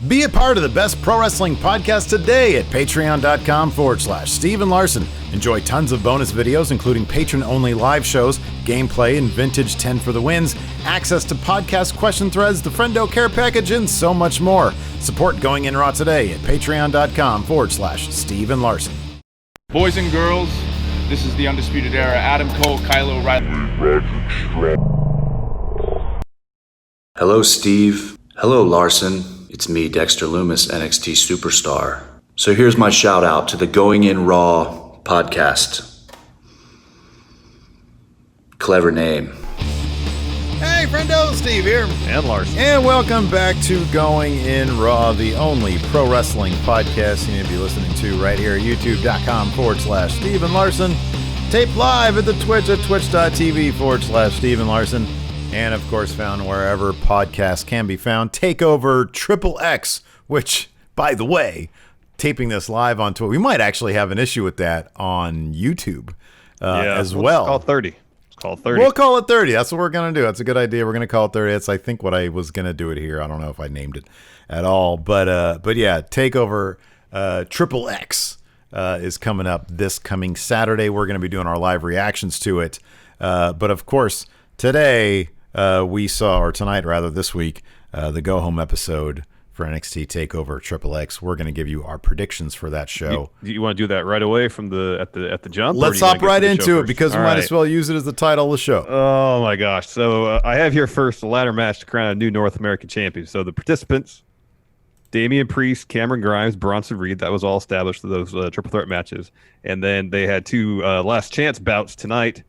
Be a part of the best pro wrestling podcast today at patreon.com/Steve and Larson. Enjoy tons of bonus videos, including patron-only live shows, gameplay, and vintage 10 for the wins, access to podcast question threads, the Friendo Care Package, and so much more. Support Going In Raw today at patreon.com/Steve and Larson. Boys and girls, this is the Undisputed Era. Adam Cole, Kyle O'Reilly. Hello, Steve. Hello, Larson. It's me, Dexter Lumis, NXT Superstar. So here's my shout out to the Going In Raw podcast. Clever name. Hey, friendo, Steve here. And Larson. And welcome back to Going In Raw, the only pro wrestling podcast you need to be listening to right here at youtube.com/Steve and Larson. Taped live at the Twitch at twitch.tv/Steve and Larson. And, of course, found wherever podcasts can be found. Takeover XXX, which, by the way, taping this live on Twitch, we might actually have an issue with that on YouTube as well. Let's call it 30. Let's call it 30. We'll call it 30. That's what we're going to do. That's a good idea. We're going to call it 30. That's, I think, what I was going to do it here. I don't know if I named it at all. But yeah, Takeover XXX is coming up this coming Saturday. We're going to be doing our live reactions to it. But, of course, today... we saw, or tonight rather, this week, the go-home episode for NXT Takeover XXX. We're going to give you our predictions for that show. You want to do that right away from at the jump? Let's hop right into it because we might as well use it as the title of the show. Oh my gosh! So I have here first the ladder match to crown a new North American champion. So the participants: Damian Priest, Cameron Grimes, Bronson Reed. That was all established for those triple threat matches. And then they had two last chance bouts tonight.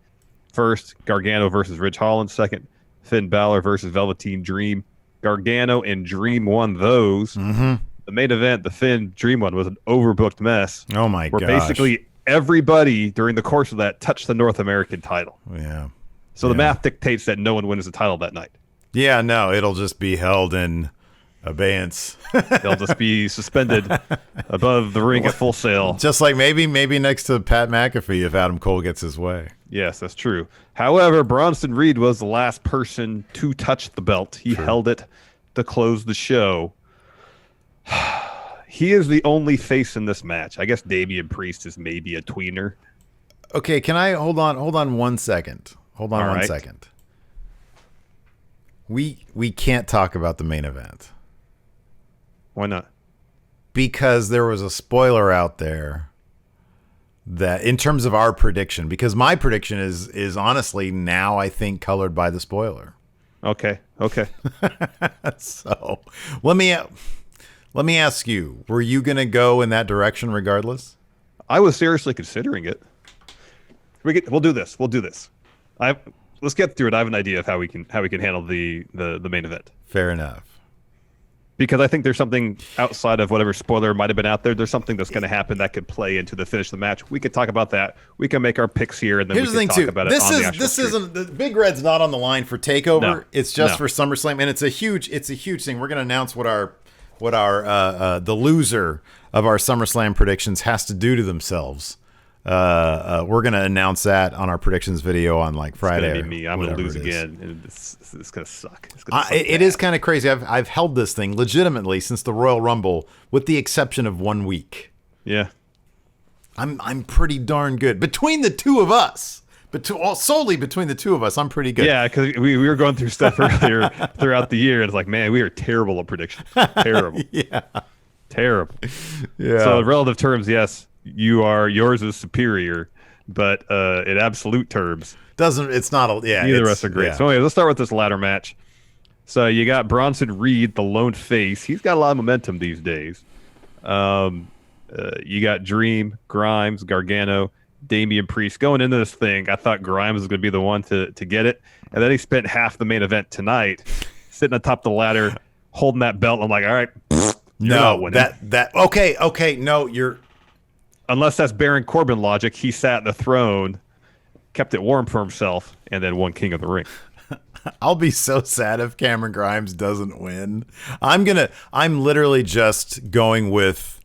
First, Gargano versus Ridge Holland. Second, Finn Balor versus Velveteen Dream. Gargano and Dream won those. Mm-hmm. The main event, the Finn Dream one, was an overbooked mess. Oh my gosh. Where basically everybody during the course of that touched the North American title. Yeah. So the math dictates that no one wins the title that night. Yeah, no, it'll just be held in abeyance. They'll just be suspended above the ring at Full Sail. Just like maybe next to Pat McAfee if Adam Cole gets his way. Yes, that's true. However, Bronson Reed was the last person to touch the belt. He held it to close the show. He is the only face in this match. I guess Damian Priest is maybe a tweener. Okay, can I hold on 1 second? Hold on one second. We can't talk about the main event. Why not? Because there was a spoiler out there that in terms of our prediction, because my prediction is honestly now I think colored by the spoiler. Okay. So let me ask you, were you going to go in that direction regardless? I was seriously considering it. We'll do this. Let's get through it. I have an idea of how we can handle the main event. Fair enough. Because I think there's something outside of whatever spoiler might have been out there. There's something that's going to happen that could play into the finish of the match. We could talk about that. We can make our picks here, and then Here's we can talk about it on the actual This stream. isn't the Big Red's not on the line for Takeover. No. It's just for SummerSlam, and it's a huge thing. We're going to announce what our the loser of our SummerSlam predictions has to do to themselves. We're going to announce that on our predictions video on like Friday. It's going to be me. I'm going to lose again. And it's going to suck. It is kind of crazy. I've held this thing legitimately since the Royal Rumble, with the exception of 1 week. Yeah. I'm pretty darn good. Between the two of us, solely between the two of us, I'm pretty good. Yeah, because we were going through stuff earlier throughout the year. And it's like, man, we are terrible at predictions. Terrible. Yeah. Terrible. Yeah. So in relative terms, yes. Yours is superior, but in absolute terms, neither of us are great. Yeah. So anyway, let's start with this ladder match. So you got Bronson Reed, the lone face. He's got a lot of momentum these days. You got Dream, Grimes, Gargano, Damian Priest. Going into this thing, I thought Grimes was going to be the one to get it, and then he spent half the main event tonight sitting on top of the ladder, holding that belt. I'm like, all right, you're. Unless that's Baron Corbin logic, he sat in the throne, kept it warm for himself, and then won King of the Ring. I'll be so sad if Cameron Grimes doesn't win. I'm literally just going with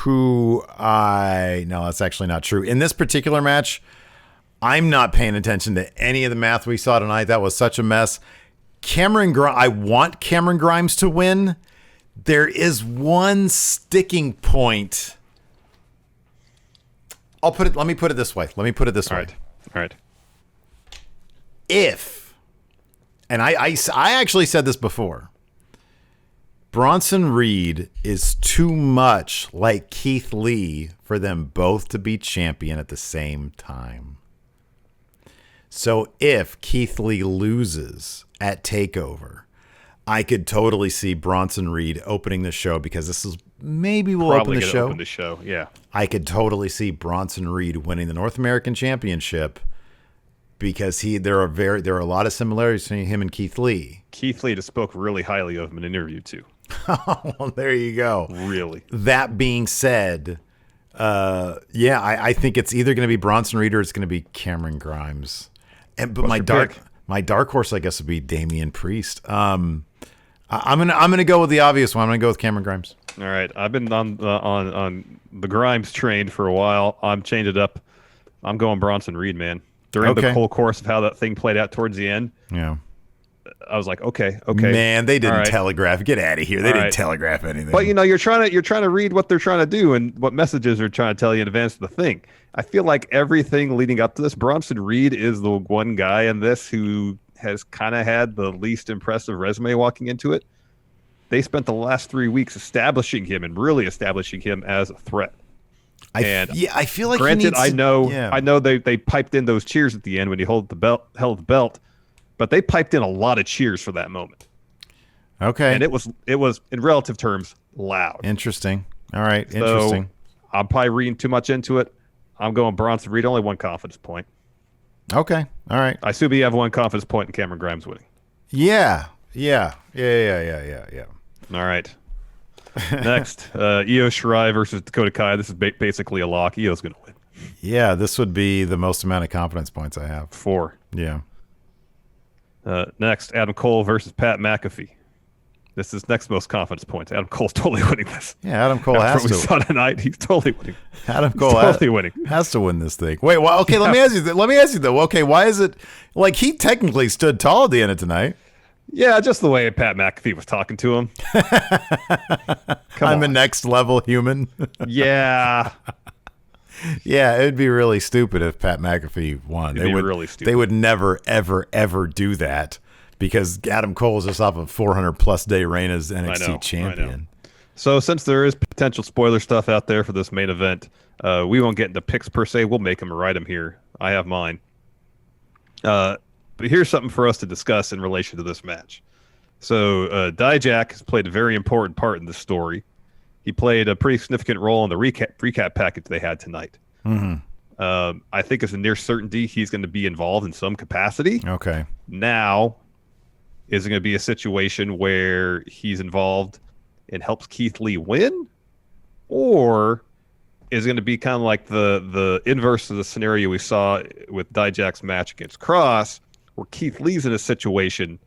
no, that's actually not true. In this particular match, I'm not paying attention to any of the math we saw tonight. That was such a mess. I want Cameron Grimes to win There is one sticking point. Let me put it this way. All right. If, and I actually said this before, Bronson Reed is too much like Keith Lee for them both to be champion at the same time. So if Keith Lee loses at TakeOver, I could totally see Bronson Reed opening the show, because this is maybe we'll Probably open the show. Open the show, yeah. I could totally see Bronson Reed winning the North American Championship, because there are a lot of similarities between him and Keith Lee. Keith Lee just spoke really highly of him in an interview too. Well, there you go. Really. That being said, I think it's either going to be Bronson Reed or it's going to be Cameron Grimes. But my dark horse, I guess, would be Damian Priest. I'm gonna go with the obvious one. I'm gonna go with Cameron Grimes. All right, I've been on the Grimes train for a while. I'm changing it up. I'm going Bronson Reed, man. During the whole course of how that thing played out towards the end, yeah, I was like, okay. Man, they didn't telegraph. Get out of here. They didn't telegraph anything. But you're trying to read what they're trying to do and what messages they're trying to tell you in advance of the thing. I feel like everything leading up to this, Bronson Reed is the one guy in this who has kind of had the least impressive resume walking into it. They spent the last 3 weeks establishing him as a threat. I feel like granted, I know they piped in those cheers at the end when he held the belt, but they piped in a lot of cheers for that moment. Okay. And it was in relative terms loud. Interesting. All right. Interesting. So I'm probably reading too much into it. I'm going Bronson Reed, only one confidence point. Okay. All right. I assume you have one confidence point in Cameron Grimes winning. Yeah. All right. Next, Io Shirai versus Dakota Kai. This is basically a lock. Io's going to win. Yeah, this would be the most amount of confidence points I have. 4. Yeah. Next, Adam Cole versus Pat McAfee. This is next most confidence points. Adam Cole's totally winning this. Yeah, Adam Cole has to. We saw tonight. He's totally winning. Adam Cole winning. Has to win this thing. Wait, well, okay. Let me ask you though. Okay, why is it like he technically stood tall at the end of tonight? Yeah, just the way Pat McAfee was talking to him. I'm a next level human. Yeah. Yeah, it'd be really stupid if Pat McAfee won. Really stupid. They would never, ever, ever do that, because Adam Cole is just off a 400-plus day reign as NXT champion. So since there is potential spoiler stuff out there for this main event, we won't get into picks per se. We'll make them or write them here. I have mine. But here's something for us to discuss in relation to this match. So Dijak has played a very important part in this story. He played a pretty significant role in the recap package they had tonight. Mm-hmm. I think it's a near certainty he's going to be involved in some capacity. Okay. Now, is it going to be a situation where he's involved and helps Keith Lee win? Or is it going to be kind of like the inverse of the scenario we saw with Dijak's match against Kross, where Keith Lee's in a situation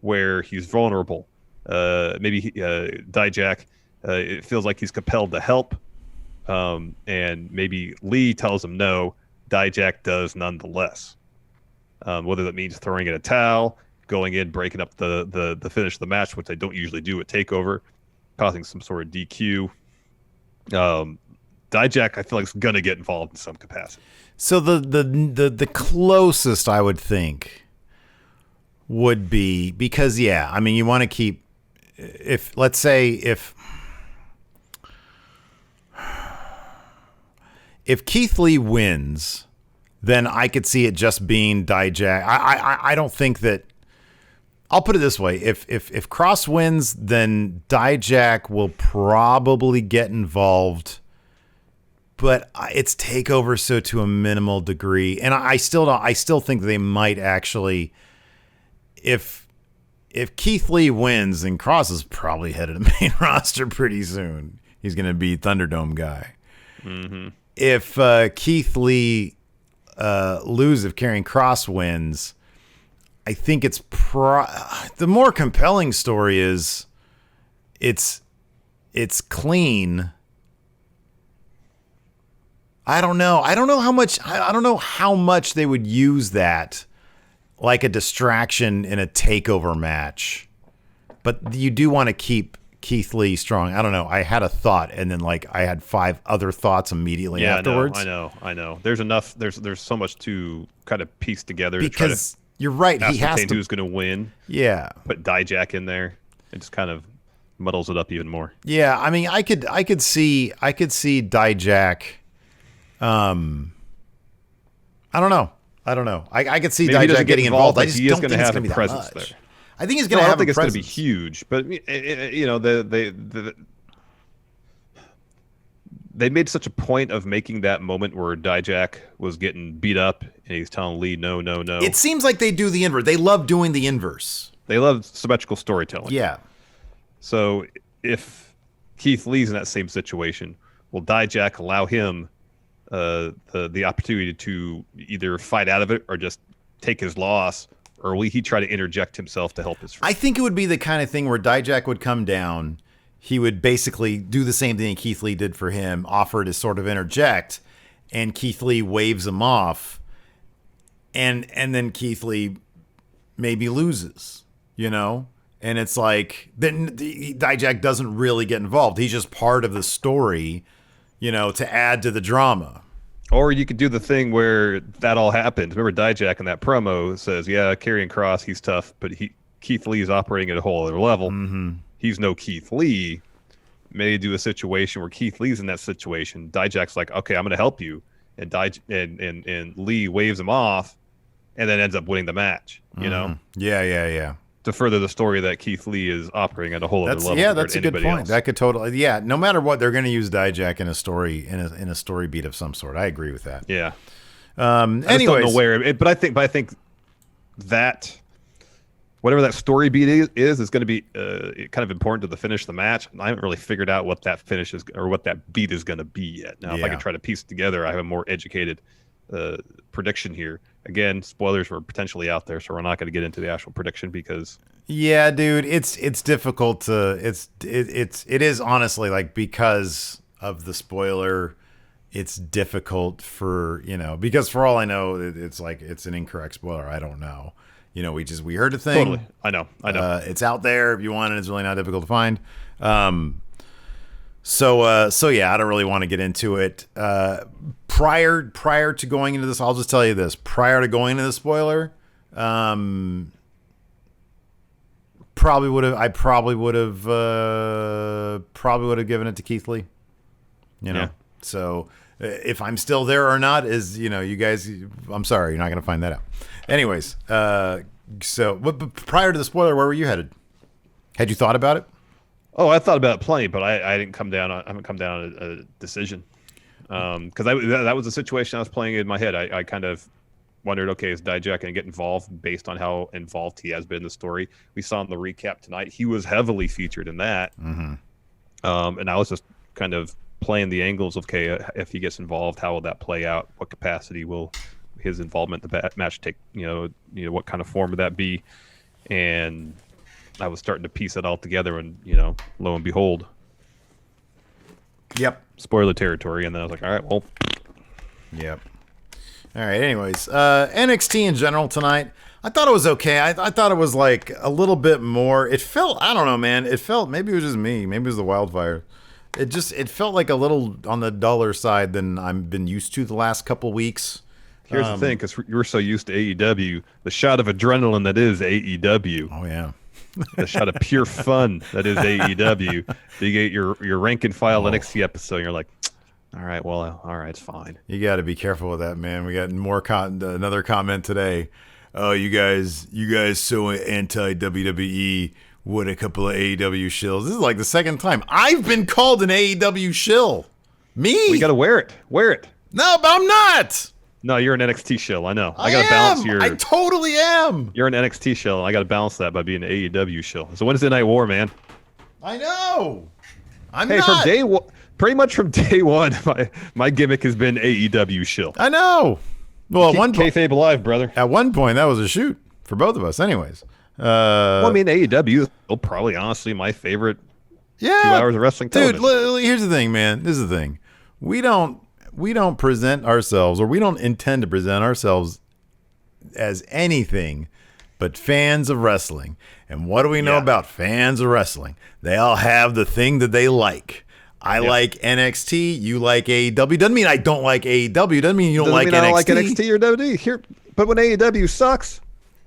where he's vulnerable? Maybe Dijak, it feels like he's compelled to help, and maybe Lee tells him no, Dijak does nonetheless. Whether that means throwing in a towel, going in, breaking up the finish of the match, which they don't usually do at TakeOver, causing some sort of DQ. Dijak, I feel like, is going to get involved in some capacity. So the closest I would think would be, because I mean, you want to keep, if let's say if Keith Lee wins, then I could see it just being Dijak. I don't think that. I'll put it this way: if Kross wins, then Dijak will probably get involved, but it's TakeOver, so to a minimal degree. And I still think they might actually, if Keith Lee wins, then Kross is probably headed to the main roster pretty soon. He's going to be Thunderdome guy. Mm-hmm. If Keith Lee loses, if Karrion Kross wins, I think it's the more compelling story is it's clean. I don't know how much they would use that like a distraction in a TakeOver match. But you do want to keep Keith Lee strong. I don't know. I had a thought, and then like I had 5 other thoughts immediately afterwards. I know. There's enough. There's so much to kind of piece together because to try to you're right. He has to. Who's going to win? Yeah. Put Dijak in there. It just kind of muddles it up even more. Yeah. I mean, I could see Dijak. I don't know. I could see Dijak getting involved. I just don't think it's going to be that much. There. I think he's going to have a presence. I don't think it's going to be huge, but you know, they made such a point of making that moment where Dijak was getting beat up and he's telling Lee, no. It seems like they do the inverse. They love doing the inverse. They love symmetrical storytelling. Yeah. So if Keith Lee's in that same situation, will Dijak allow him the opportunity to either fight out of it or just take his loss, or will he try to interject himself to help his friend? I think it would be the kind of thing where Dijak would come down. He would basically do the same thing Keith Lee did for him, offer to sort of interject, and Keith Lee waves him off, and then Keith Lee maybe loses, you know? And it's like, then Dijak doesn't really get involved. He's just part of the story, you know, to add to the drama. Or you could do the thing where that all happens. Remember Dijak in that promo says, yeah, Karrion Kross, he's tough, but Keith Lee's operating at a whole other level. Mm-hmm. He's no Keith Lee. Maybe do a situation where Keith Lee's in that situation. Dijak's like, okay, I'm going to help you. And and Lee waves him off and then ends up winning the match, you know? Yeah. To further the story that Keith Lee is operating at a whole other level. Yeah, that's a good point. Else. That could totally, no matter what, they're going to use Dijak in a story, in a story beat of some sort. I agree with that. Yeah. Anyways. I just don't know where, but I think that whatever that story beat is going to be kind of important to the finish of the match. I haven't really figured out what that finish is or what that beat is going to be yet. Now, if I can try to piece it together, I have a more educated prediction here. Again, spoilers were potentially out there, so we're not going to get into the actual prediction because. Yeah, dude, it's difficult to it is honestly like because of the spoiler, it's difficult for because for all I know it's like it's an incorrect spoiler. I don't know. We heard a thing. Totally. I know. It's out there if you want it. It's really not difficult to find. So yeah, I don't really want to get into it. Prior to going into this, I'll just tell you this. Prior to going into the spoiler, probably would have given it to Keith Lee. Yeah. So if I'm still there or not is, you guys, I'm sorry, you're not going to find that out. Anyways, but prior to the spoiler, where were you headed? Had you thought about it? Oh, I thought about it plenty, but I haven't come down on a decision. Because that was a situation I was playing in my head. I kind of wondered, okay, is Dijak going to get involved based on how involved he has been in the story? We saw in the recap tonight, he was heavily featured in that. Mm-hmm. And I was just kind of playing the angles of, okay, if he gets involved, how will that play out? What capacity will his involvement in the match take? What kind of form would that be? And I was starting to piece it all together, and lo and behold, yep, spoiler territory. And then I was like, all right, well, yep. All right. Anyways, NXT in general tonight, I thought it was okay. I thought it was like a little bit more. It felt, I don't know, man. It felt, maybe it was just me. Maybe it was the wildfire. It felt like a little on the duller side than I've been used to the last couple weeks. Here's the thing, because you're so used to AEW, the shot of adrenaline that is AEW. Oh yeah. The shot of pure fun that is AEW. You get your rank and file NXT episode, and you're like, all right, well, all right, it's fine. You got to be careful with that, man. We got more another comment today. Oh, you guys so anti WWE. What a couple of AEW shills. This is like the second time I've been called an AEW shill. Me? We got to wear it. Wear it. No, but I'm not. No, you're an NXT shill. I know. I got to balance your. I totally am. You're an NXT shill. I got to balance that by being an AEW shill. It's a Wednesday Night War, man. I know. Pretty much from day one, my gimmick has been AEW shill. I know. Well, at one point, kayfabe alive, brother. At one point, that was a shoot for both of us. Anyways. Well, I mean, AEW is probably honestly my favorite 2 hours of wrestling television. Dude, here's the thing, man. This is the thing. We don't present ourselves, or we don't intend to present ourselves as anything but fans of wrestling. And what do we know about fans of wrestling? They all have the thing that they like. I like NXT. You like AEW. Doesn't mean I don't like AEW. Doesn't mean you don't like NXT. I don't like NXT or WWE. Here, but when AEW sucks,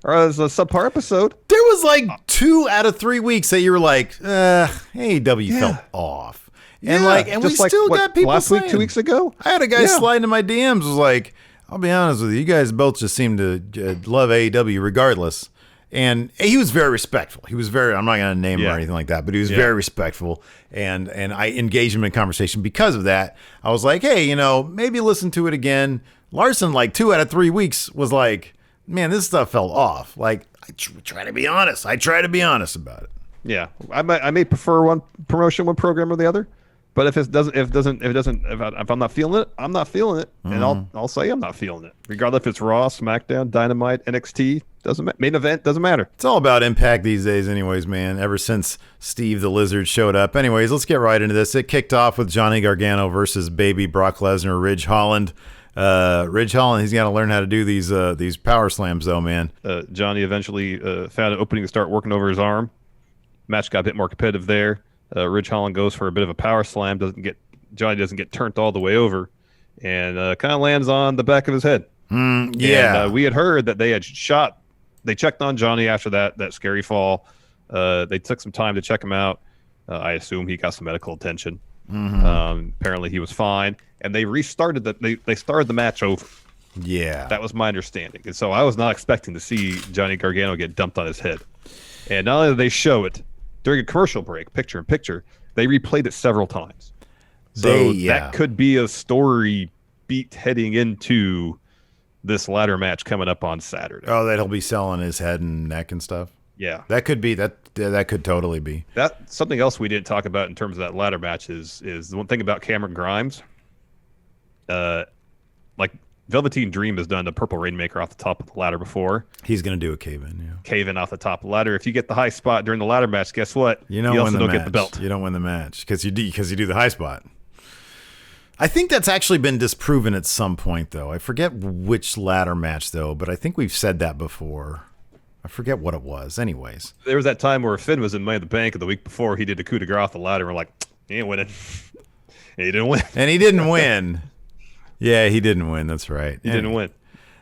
or as a subpar episode, there was like 2 out of 3 weeks that you were like, AEW felt off. And we still got people last saying, week, 2 weeks ago. I had a guy slide into my DMs, was like, I'll be honest with you guys both just seem to love AEW regardless. And he was very respectful. He was very, I'm not going to name him or anything like that, but he was very respectful. And I engaged him in conversation because of that. I was like, hey, maybe listen to it again. Larson, like 2 out of 3 weeks was like, man, this stuff fell off. Like, I try to be honest. I try to be honest about it. Yeah. I may prefer one promotion, one program or the other. But if I'm not feeling it, I'm not feeling it, and I'll say I'm not feeling it, regardless if it's Raw, SmackDown, Dynamite, NXT, main event, doesn't matter. It's all about impact these days, anyways, man. Ever since Steve the Lizard showed up, anyways, let's get right into this. It kicked off with Johnny Gargano versus baby Brock Lesnar, Ridge Holland. Ridge Holland, he's got to learn how to do these power slams, though, man. Johnny eventually found an opening to start working over his arm. Match got a bit more competitive there. Ridge Holland goes for a bit of a power slam. Johnny doesn't get turned all the way over, and kind of lands on the back of his head. And, we had heard that they had They checked on Johnny after that scary fall. They took some time to check him out. I assume he got some medical attention. Apparently he was fine, and they restarted they started the match over. Yeah, that was my understanding, and so I was not expecting to see Johnny Gargano get dumped on his head. And not only did they show it during a commercial break, picture in picture, they replayed it several times. So that could be a story beat heading into this ladder match coming up on Saturday. Oh, that he'll be selling his head and neck and stuff? Yeah. That could be. That could totally be. That something else we didn't talk about in terms of that ladder match is the one thing about Cameron Grimes. Like Velveteen Dream has done the Purple Rainmaker off the top of the ladder before. He's going to do a cave-in, yeah. Cave-in off the top of the ladder. If you get the high spot during the ladder match, guess what? You also don't get the belt. You don't win the match because you do the high spot. I think that's actually been disproven at some point, though. I forget which ladder match, though, but I think we've said that before. I forget what it was. Anyways. There was that time where Finn was in Money in the Bank, and the week before he did the coup de grace off the ladder, and we're like, he ain't winning. And he didn't win. And he didn't win. Yeah, he didn't win. That's right. He didn't win.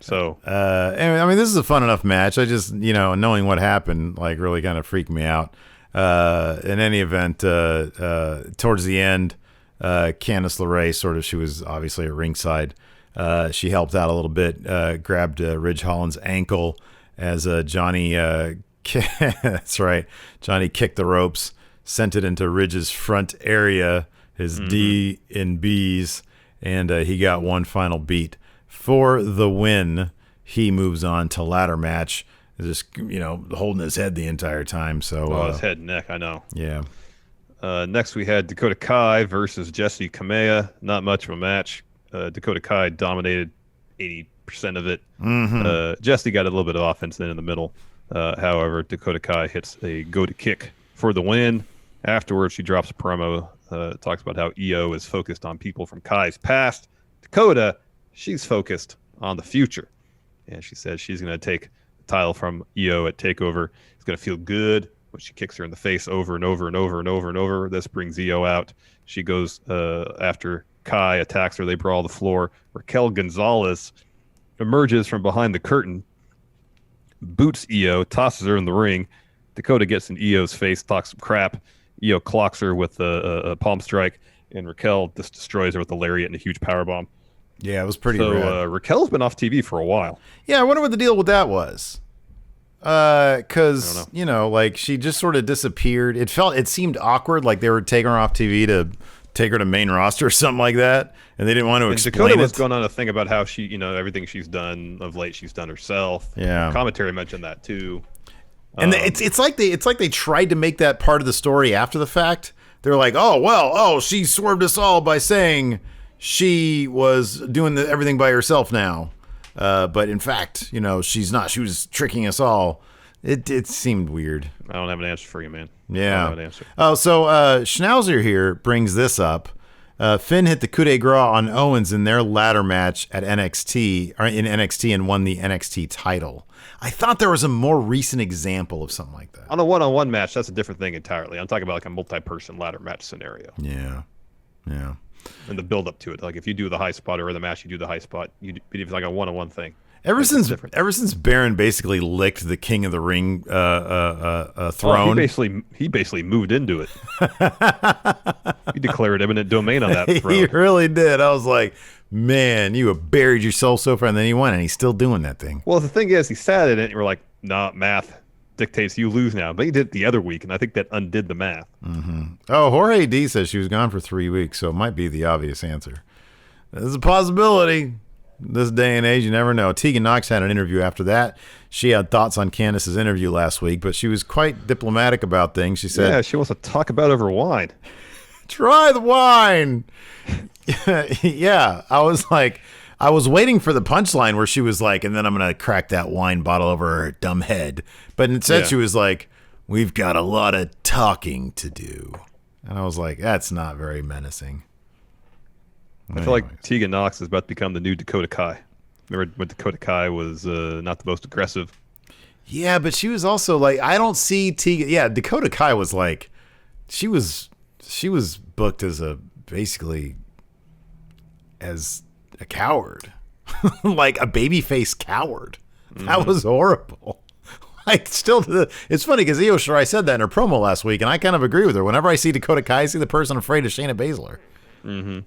So, anyway, I mean, this is a fun enough match. I just, knowing what happened, like, really kind of freaked me out. In any event, towards the end, Candice LeRae she was obviously at ringside. She helped out a little bit, grabbed Ridge Holland's ankle as Johnny, that's right, Johnny kicked the ropes, sent it into Ridge's front area, his D and B's, and he got one final beat. For the win, he moves on to ladder match, just, holding his head the entire time. So his head and neck, I know. Yeah. Next, we had Dakota Kai versus Jessi Kamea. Not much of a match. Dakota Kai dominated 80% of it. Jessi got a little bit of offense in the middle. However, Dakota Kai hits a go-to kick for the win. Afterwards, she drops a promo, talks about how Io is focused on people from Kai's past. Dakota, she's focused on the future. And she says she's going to take the title from Io at TakeOver. It's going to feel good when she kicks her in the face over and over and over and over and over. This brings Io out. She goes after Kai, attacks her. They brawl the floor. Raquel Gonzalez emerges from behind the curtain, boots Io, tosses her in the ring. Dakota gets in Io's face, talks some crap. Io clocks her with a palm strike, and Raquel just destroys her with a lariat and a huge powerbomb. Yeah, it was pretty rad. Raquel's been off TV for a while. Yeah, I wonder what the deal with that was. Because, like she just sort of disappeared. It seemed awkward, like they were taking her off TV to take her to main roster or something like that, and they didn't want to explain Dakota it. was going on a thing about how she, everything she's done of late, she's done herself. Yeah, commentary mentioned that too. And it's like they tried to make that part of the story after the fact. They're like, she swerved us all by saying she was doing everything by herself now. But in fact, she's not. She was tricking us all. It seemed weird. I don't have an answer for you, man. Yeah. I don't have an answer. Oh, so Schnauzer here brings this up. Finn hit the coup de grace on Owens in their ladder match at NXT and won the NXT title. I thought there was a more recent example of something like that. On a one-on-one match, that's a different thing entirely. I'm talking about like a multi-person ladder match scenario. Yeah. And the build-up to it. Like if you do the high spot or the match, you do the high spot. It's like a one-on-one thing. Ever since Baron basically licked the King of the Ring throne, he basically moved into it. He declared eminent domain on that throne. He really did. I was like, man, you have buried yourself so far, and then he won, and he's still doing that thing. Well, the thing is, he sat in it, and you were like, nah, math dictates you lose now. But he did it the other week, and I think that undid the math. Mm-hmm. Oh, Jorge D says she was gone for 3 weeks, so it might be the obvious answer. There's a possibility. This day and age, you never know. Tegan Nox had an interview after that. She had thoughts on Candice's interview last week, but she was quite diplomatic about things. She said, yeah, she wants to talk about over wine. Try the wine. Yeah, I was waiting for the punchline where she was like, and then I'm going to crack that wine bottle over her dumb head. But instead she was like, we've got a lot of talking to do. And I was like, that's not very menacing. I feel like Tegan Nox is about to become the new Dakota Kai. Remember when Dakota Kai was not the most aggressive? Yeah, but she was also like, I don't see Tegan. Yeah, Dakota Kai was like, she was booked as basically as a coward, like a babyface coward. That was horrible. Like, it's funny because Io Shirai said that in her promo last week, and I kind of agree with her. Whenever I see Dakota Kai, I see the person afraid of Shayna Baszler. Mm-hmm.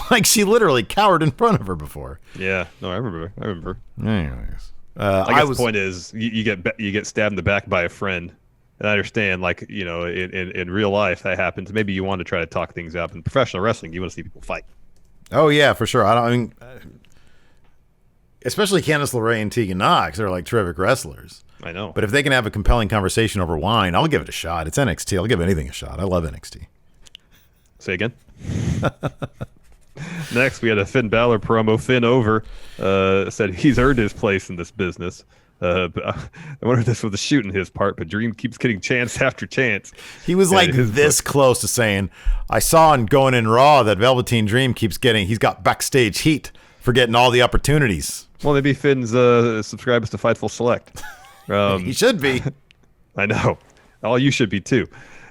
Like, she literally cowered in front of her before. Yeah, no, I remember. Anyways, I guess the point is, you get stabbed in the back by a friend, and I understand, like, you know, in real life that happens. Maybe you want to try to talk things out. In professional wrestling, you want to see people fight. Oh yeah, for sure. Especially Candice LeRae and Tegan Nox, they're like terrific wrestlers. I know. But if they can have a compelling conversation over wine, I'll give it a shot. It's NXT. I'll give anything a shot. I love NXT. Say again. Next, we had a Finn Balor promo. Finn over said he's earned his place in this business. But I wonder if this was a shoot in his part, but Dream keeps getting chance after chance. He was like this close to saying, I saw on Going In Raw that Velveteen Dream he's got backstage heat for getting all the opportunities. Well, maybe Finn's subscribers to Fightful Select. He should be. I know. All you should be, too.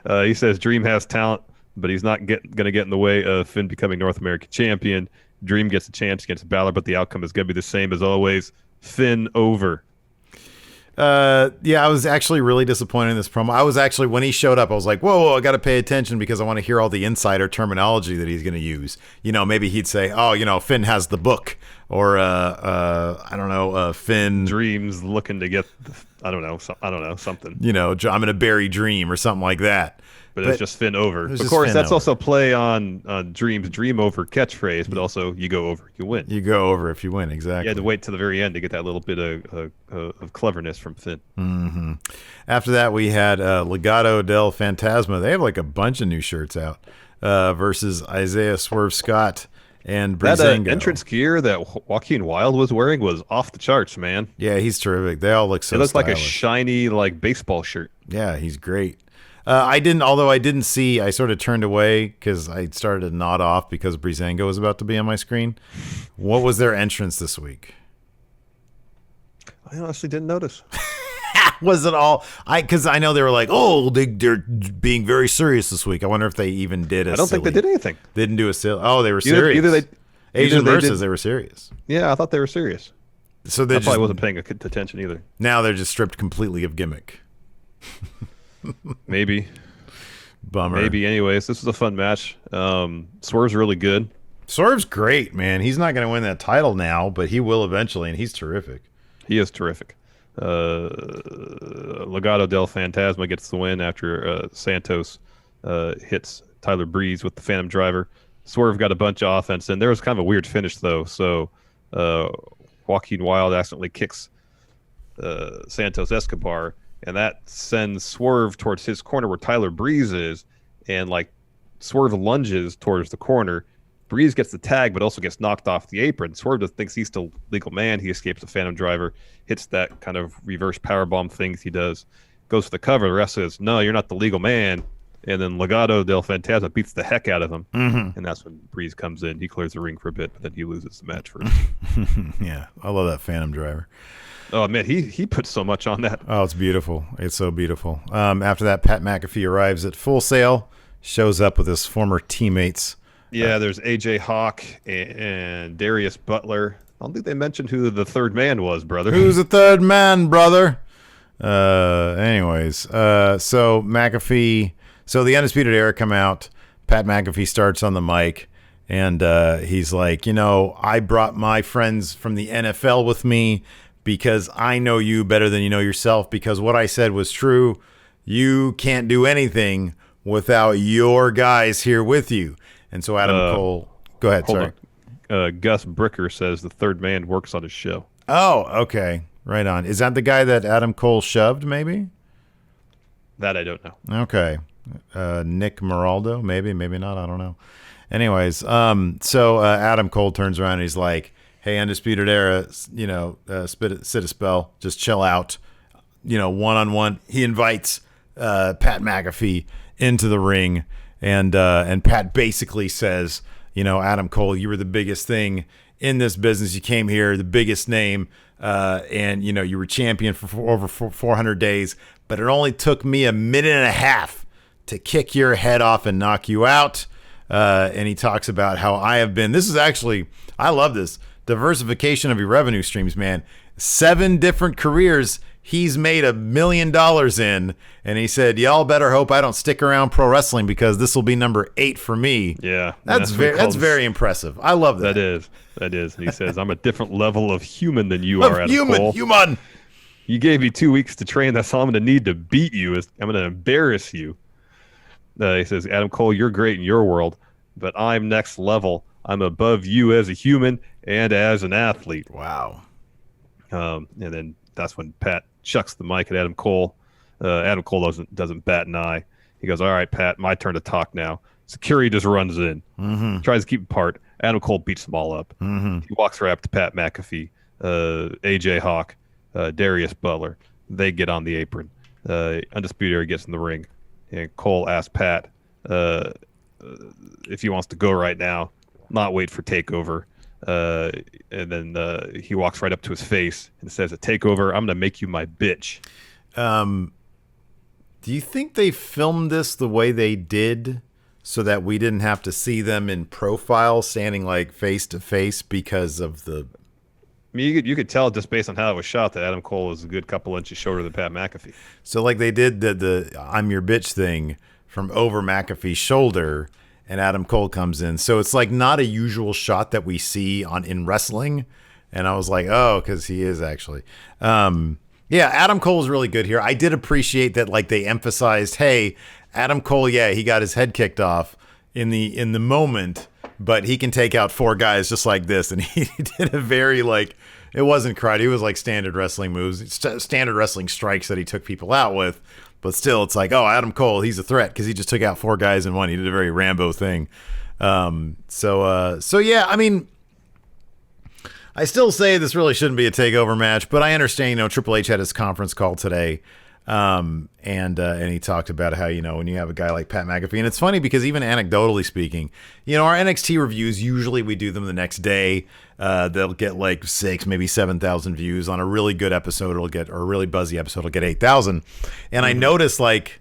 He says Dream has talent, but he's not going to get in the way of Finn becoming North American champion. Dream gets a chance against Balor, but the outcome is going to be the same as always. Finn over. Yeah, I was actually really disappointed in this promo. I was actually, when he showed up, I was like, whoa, I got to pay attention because I want to hear all the insider terminology that he's going to use. You know, maybe he'd say, oh, you know, Finn has the book, or I don't know, Finn Dream's looking to get, I don't know, something. You know, I'm going to bury Dream or something like that. But it's just Finn over. Of course, that's also play on Dream's Dream Over catchphrase, but also you go over, you win. You go over if you win, exactly. You had to wait to the very end to get that little bit of cleverness from Finn. Mm-hmm. After that, we had Legado del Fantasma. They have like a bunch of new shirts out versus Isaiah Swerve Scott and Breezango. That entrance gear that Joaquin Wilde was wearing was off the charts, man. Yeah, he's terrific. They all look so stylish. Like a shiny baseball shirt. Yeah, he's great. I didn't see, I sort of turned away because I started to nod off because Breezango was about to be on my screen. What was their entrance this week? I honestly didn't notice. Was it all? Because I know they were like, oh, they're being very serious this week. I wonder if they even did I don't think they did anything. They didn't do a silly. Oh, they were serious. Asian versus, they were serious. Yeah, I thought they were serious. So I probably wasn't paying attention either. Now they're just stripped completely of gimmick. Maybe. Bummer. Maybe. Anyways, this was a fun match. Swerve's really good. Swerve's great, man. He's not going to win that title now, but he will eventually, and he's terrific. He is terrific. Legado del Fantasma gets the win after Santos hits Tyler Breeze with the Phantom Driver. Swerve got a bunch of offense, and there was kind of a weird finish, though. So Joaquin Wilde accidentally kicks Santos Escobar, and that sends Swerve towards his corner where Tyler Breeze is, and Swerve lunges towards the corner. Breeze gets the tag, but also gets knocked off the apron. Swerve thinks he's still legal man. He escapes the Phantom Driver, hits that kind of reverse powerbomb thing he does, goes for the cover. The rest says, no, you're not the legal man. And then Legado del Fantasma beats the heck out of him. Mm-hmm. And that's when Breeze comes in. He clears the ring for a bit, but then he loses the match first. Yeah, I love that Phantom Driver. Oh, man, he put so much on that. Oh, it's beautiful. It's so beautiful. After that, Pat McAfee arrives at Full Sail, shows up with his former teammates. Yeah, there's AJ Hawk and Darius Butler. I don't think they mentioned who the third man was, brother. Who's the third man, brother? Anyways, so McAfee... So the Undisputed Era come out. Pat McAfee starts on the mic, and he's like, I brought my friends from the NFL with me because I know you better than you know yourself, because what I said was true. You can't do anything without your guys here with you. And so Adam Cole... Go ahead, sorry. Gus Bricker says the third man works on his show. Oh, okay. Right on. Is that the guy that Adam Cole shoved, maybe? That I don't know. Okay. Nick Moraldo, maybe not, I don't know. Anyways, so Adam Cole turns around and he's like, hey, Undisputed Era, sit a spell, just chill out, one-on-one. He invites Pat McAfee into the ring, and Pat basically says, Adam Cole, you were the biggest thing in this business. You came here, the biggest name, and you were champion for over 400 days, but it only took me a minute and a half to kick your head off and knock you out. And he talks about how I have been. This is actually, I love this diversification of your revenue streams, man. 7 different careers he's made $1 million in, and he said, y'all better hope I don't stick around pro wrestling because this will be number 8 for me. Yeah, that's very impressive. I love that. That is. And he says, I'm a different level of human than you are, Adam Cole. Human. You gave me 2 weeks to train. That's all I'm going to need to beat you. I'm going to embarrass you. He says, Adam Cole, you're great in your world, but I'm next level. I'm above you as a human and as an athlete. Wow. And then that's when Pat chucks the mic at Adam Cole. Adam Cole doesn't bat an eye. He goes, all right, Pat, my turn to talk now. Security just runs in, tries to keep apart. Adam Cole beats them all up. He walks right up to Pat McAfee, AJ Hawk, Darius Butler. They get on the apron. Undisputed Era gets in the ring. And Cole asks Pat if he wants to go right now, not wait for TakeOver. And then he walks right up to his face and says, at TakeOver, I'm going to make you my bitch. Do you think they filmed this the way they did so that we didn't have to see them in profile standing like face to face because of the... I mean, you could tell just based on how it was shot that Adam Cole was a good couple inches shorter than Pat McAfee. So like they did the I'm your bitch thing from over McAfee's shoulder, and Adam Cole comes in. So it's like not a usual shot that we see in wrestling. And I was like, oh, because he is actually. Yeah, Adam Cole is really good here. I did appreciate that like they emphasized, hey, Adam Cole, yeah, he got his head kicked off in the moment, but he can take out 4 guys just like this. And he did a very like, it wasn't karate. It was like standard wrestling moves, standard wrestling strikes that he took people out with. But still, it's like, oh, Adam Cole, he's a threat because he just took out 4 guys in one. He did a very Rambo thing. So yeah, I mean, I still say this really shouldn't be a takeover match, but I understand, Triple H had his conference call today. And he talked about how, when you have a guy like Pat McAfee, and it's funny because even anecdotally speaking, our NXT reviews, usually we do them the next day. They'll get like 6, maybe 7,000 views on a really good episode. Or a really buzzy episode. It'll get 8,000. And I noticed like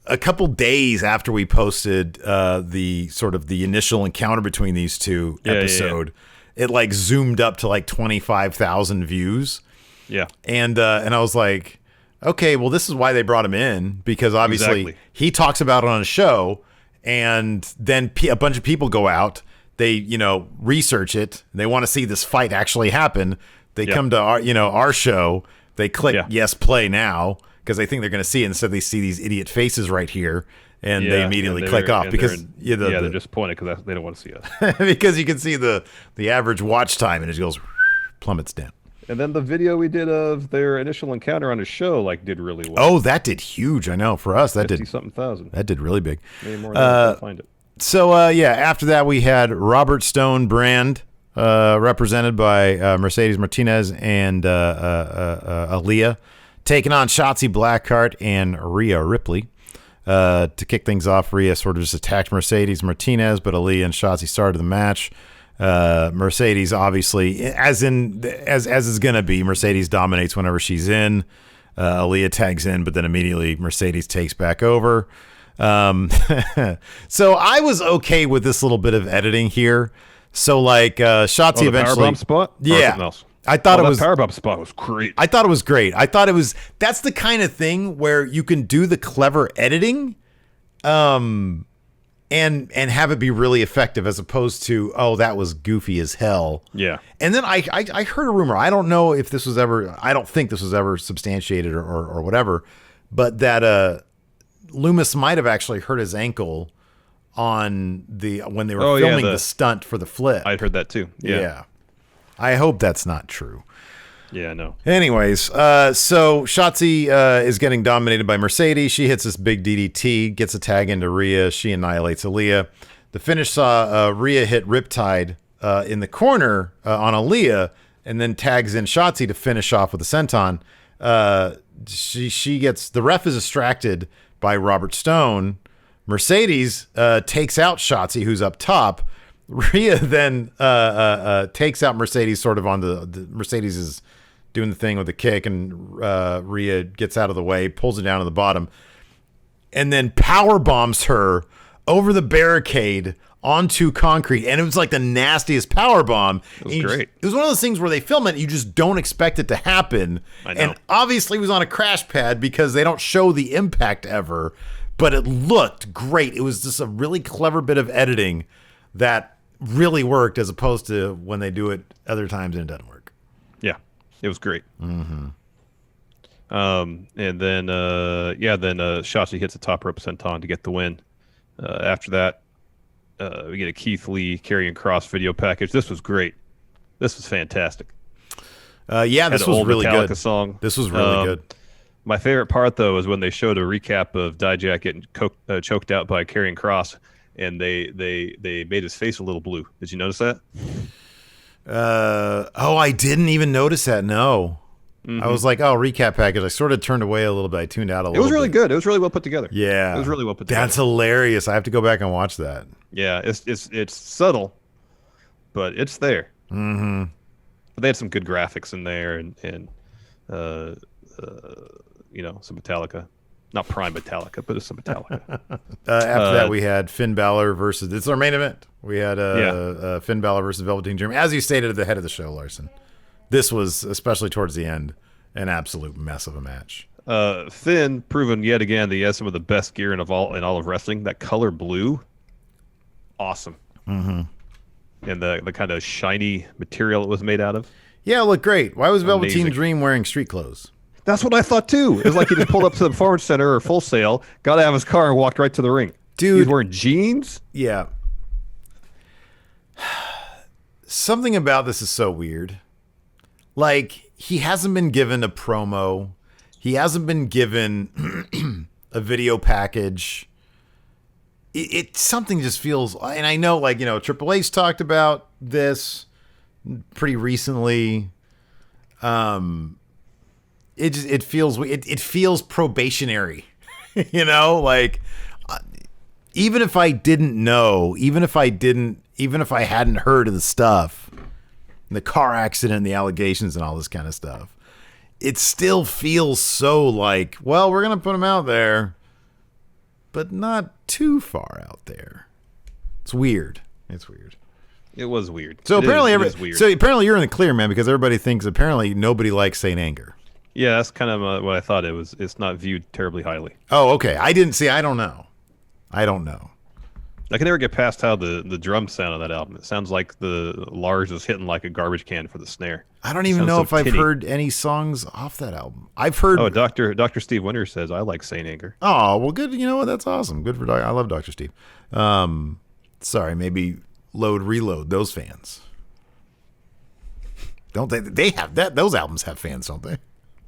a couple days after we posted, the sort of the initial encounter between these two episode, it like zoomed up to like 25,000 views. Yeah. And I was like, okay, well, this is why they brought him in, because obviously he talks about it on a show, and then a bunch of people go out, they, research it, they want to see this fight actually happen. They come to our show, they click yes, play now, because they think they're going to see it, instead they see these idiot faces right here, and they immediately click off because they're disappointed because they don't want to see us. Because you can see the average watch time, and it just goes plummets down. And then the video we did of their initial encounter on his show did really well. Oh, that did huge. I know. For us, that did 50-something thousand. That did really big. Maybe more than I can find it. So after that we had Robert Stone Brand, represented by Mercedes Martinez and Aaliyah, taking on Shotzi Blackheart and Rhea Ripley. To kick things off, Rhea sort of just attacked Mercedes Martinez, but Aaliyah and Shotzi started the match. Mercedes, obviously, as is going to be, Mercedes dominates whenever she's in. Aaliyah tags in, but then immediately Mercedes takes back over. So I was okay with this little bit of editing here. So like Shotzi eventually, powerbomb spot. Yeah, I thought it was powerbomb spot was great. I thought it was great. I thought it was that's the kind of thing where you can do the clever editing, and have it be really effective as opposed to that was goofy as hell. Yeah. And then I heard a rumor. I don't know if this was ever. I don't think this was ever substantiated or whatever, but that Loomis might have actually hurt his ankle on when they were filming the stunt for the flip. I'd heard that too. Yeah. I hope that's not true. Yeah, no. Anyways, so Shotzi is getting dominated by Mercedes. She hits this big DDT, gets a tag into Rhea. She annihilates Aaliyah. The finish saw Rhea hit Riptide in the corner on Aaliyah, and then tags in Shotzi to finish off with a senton. She gets the ref is distracted by Robert Stone. Mercedes takes out Shotzi, who's up top. Rhea then takes out Mercedes sort of on the Mercedes is doing the thing with the kick, and Rhea gets out of the way, pulls it down to the bottom, and then power bombs her over the barricade onto concrete. And it was like the nastiest power bomb. It was great. It was one of those things where they film it, you just don't expect it to happen. I know. And obviously it was on a crash pad because they don't show the impact ever, but it looked great. It was just a really clever bit of editing that really worked as opposed to when they do it other times and it doesn't work. Yeah, it was great. Mm-hmm. And then Shotzi hits a top rope senton to get the win. After that, we get a Keith Lee Karrion Kross video package. This was great. This was fantastic. This was really Metallica good. Song. This was really good. My favorite part, though, is when they showed a recap of Dijak getting choked out by Karrion Kross, and they made his face a little blue. Did you notice that? I didn't even notice that. No. Mm-hmm. I was like, recap package. I sort of turned away a little bit. I tuned out a little bit. It was really good. It was really well put together. Yeah. It was really well put together. That's hilarious. I have to go back and watch that. Yeah, it's subtle, but it's there. Mm-hmm. But they had some good graphics in there and some Metallica. Not prime Metallica, but it's some Metallica. After that, we had Finn Balor versus... It's our main event. We had Finn Balor versus Velveteen Dream. As you stated at the head of the show, Larson, this was, especially towards the end, an absolute mess of a match. Finn proven yet again that he has some of the best gear in all of wrestling. That color blue, awesome. Mm-hmm. And the kind of shiny material it was made out of. Yeah, it looked great. Why was Velveteen Dream wearing street clothes? That's what I thought too. It was like he just pulled up to the Performance Center or Full Sail, got out of his car, and walked right to the ring. Dude, he was wearing jeans. Yeah. Something about this is so weird. Like, he hasn't been given a promo. He hasn't been given a video package. It something just feels, and I know, Triple H talked about this pretty recently. It feels probationary, even if I didn't know, even if I hadn't heard of the stuff, the car accident, and the allegations, and all this kind of stuff, it still feels so like, well, we're gonna put him out there, but not too far out there. It's weird. It's weird. It was weird. So apparently, weird. So apparently, you're in the clear, man, because everybody thinks apparently nobody likes Saint Anger. Yeah, that's kind of what I thought it was. It's not viewed terribly highly. Oh, okay. I didn't see. I don't know. I can never get past how the drums sound on that album. It sounds like the Lars is hitting like a garbage can for the snare. I don't even know if I've heard any songs off that album. I've heard. Oh, Dr. Steve Winter says I like Saint Anger. Oh, well, good. You know what? That's awesome. Good for I love Dr. Steve. Sorry, maybe reload those fans. Don't they? They have that. Those albums have fans, don't they?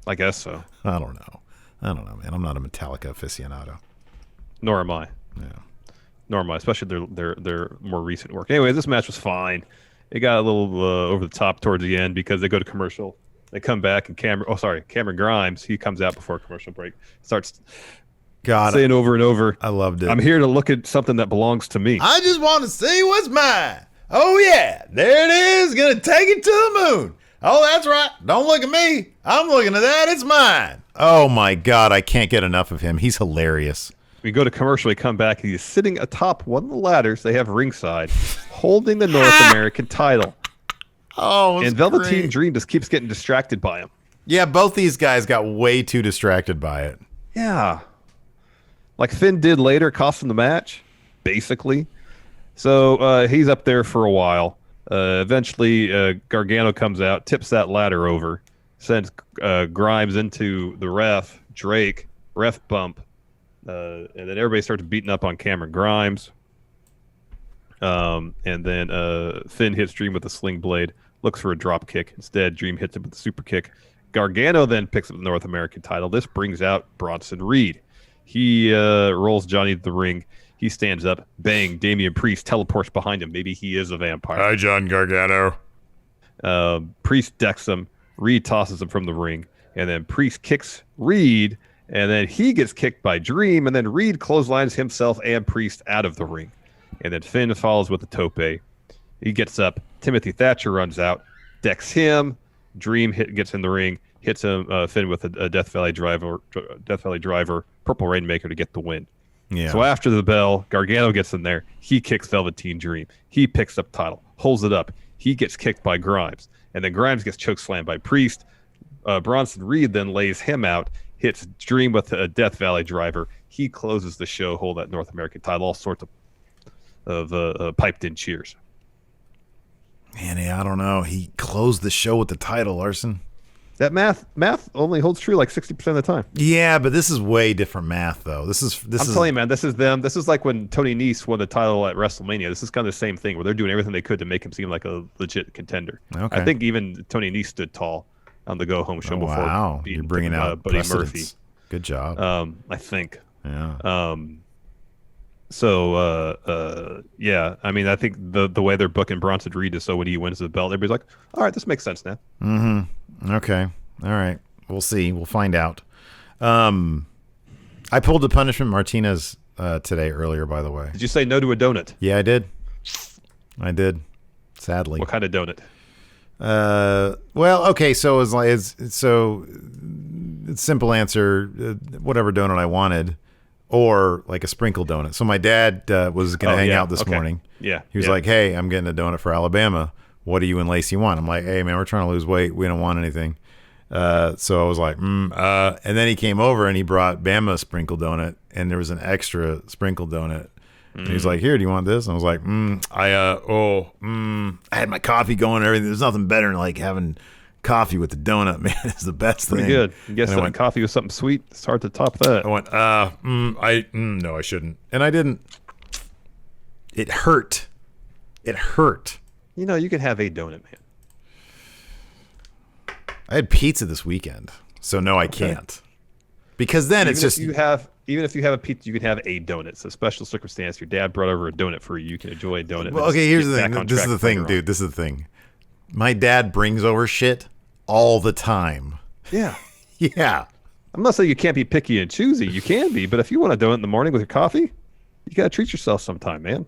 I guess so. I don't know, man. I'm not a Metallica aficionado. Nor am I. Yeah. Nor am I, especially their more recent work. Anyway, this match was fine. It got a little over the top towards the end because they go to commercial. They come back and Cameron Grimes, he comes out before a commercial break, starts God, saying over and over, I loved it. I'm here to look at something that belongs to me. I just want to see what's mine. Oh, yeah. There it is. Going to take it to the moon. Oh, that's right. Don't look at me. I'm looking at that. It's mine. Oh, my God. I can't get enough of him. He's hilarious. We go to commercial, we come back, and he's sitting atop one of the ladders they have ringside, holding the North American title. Oh, and Velveteen great. Dream just keeps getting distracted by him. Yeah, both these guys got way too distracted by it. Yeah. Like Finn did later, cost him the match, basically. So he's up there for a while. Eventually, Gargano comes out, tips that ladder over, sends Grimes into the ref bump, and then everybody starts beating up on Cameron Grimes. And then Finn hits Dream with a sling blade, looks for a drop kick. Instead, Dream hits him with a super kick. Gargano then picks up the North American title. This brings out Bronson Reed. He rolls Johnny to the ring. He stands up. Bang. Damian Priest teleports behind him. Maybe he is a vampire. Hi, John Gargano. Priest decks him. Reed tosses him from the ring. And then Priest kicks Reed. And then he gets kicked by Dream. And then Reed clotheslines himself and Priest out of the ring. And then Finn follows with a tope. He gets up. Timothy Thatcher runs out. Decks him. Dream gets in the ring. Hits him, Finn with a Death Valley driver, Purple Rainmaker to get the win. Yeah. So after the bell, Gargano gets in there. He kicks Velveteen Dream. He picks up title, holds it up. He gets kicked by Grimes. And then Grimes gets chokeslammed by Priest. Bronson Reed then lays him out, hits Dream with a Death Valley driver. He closes the show, hold that North American title. All sorts of piped-in cheers. Man, I don't know. He closed the show with the title, Larson. That math only holds true like 60% of the time. Yeah, but this is way different math, though. I'm telling you, man, this is them. This is like when Tony Nese won the title at WrestleMania. This is kind of the same thing where they're doing everything they could to make him seem like a legit contender. Okay. I think even Tony Nese stood tall on the go-home show before. Wow, you're bringing out Buddy precedents. Murphy. Good job. I think. Yeah. Yeah. I mean, I think the way they're booking Bronson Reed is so when he wins the belt, everybody's like, all right, this makes sense now. Mm-hmm. Okay. All right. We'll see. We'll find out. I pulled the punishment Martinez today earlier, by the way. Did you say no to a donut? Yeah, I did. Sadly. What kind of donut? Well, okay. So it's simple answer, whatever donut I wanted, or like a sprinkle donut. So my dad was going to hang out this morning. Yeah. He was like, hey, I'm getting a donut for Alabama. What do you and Lacey want? I'm like, hey, man, we're trying to lose weight. We don't want anything. So I was like, and then he came over and he brought Bama a sprinkle donut, and there was an extra sprinkle donut. And he's like, here, do you want this? And I was like, I had my coffee going and everything. There's nothing better than like having coffee with the donut, man. It's the best thing. Pretty good. You guess that coffee with something sweet, it's hard to top that. I went, no, I shouldn't. And I didn't. It hurt. You know, you can have a donut, man. I had pizza this weekend, so no, I can't. Because then even if you have a pizza, you can have a donut. It's a special circumstance. Your dad brought over a donut for you. You can enjoy a donut. Well, okay, here's the thing. This is the thing, dude. This is the thing. My dad brings over shit all the time. Yeah. Yeah. I'm not saying you can't be picky and choosy. You can be, but if you want a donut in the morning with your coffee, you got to treat yourself sometime, man.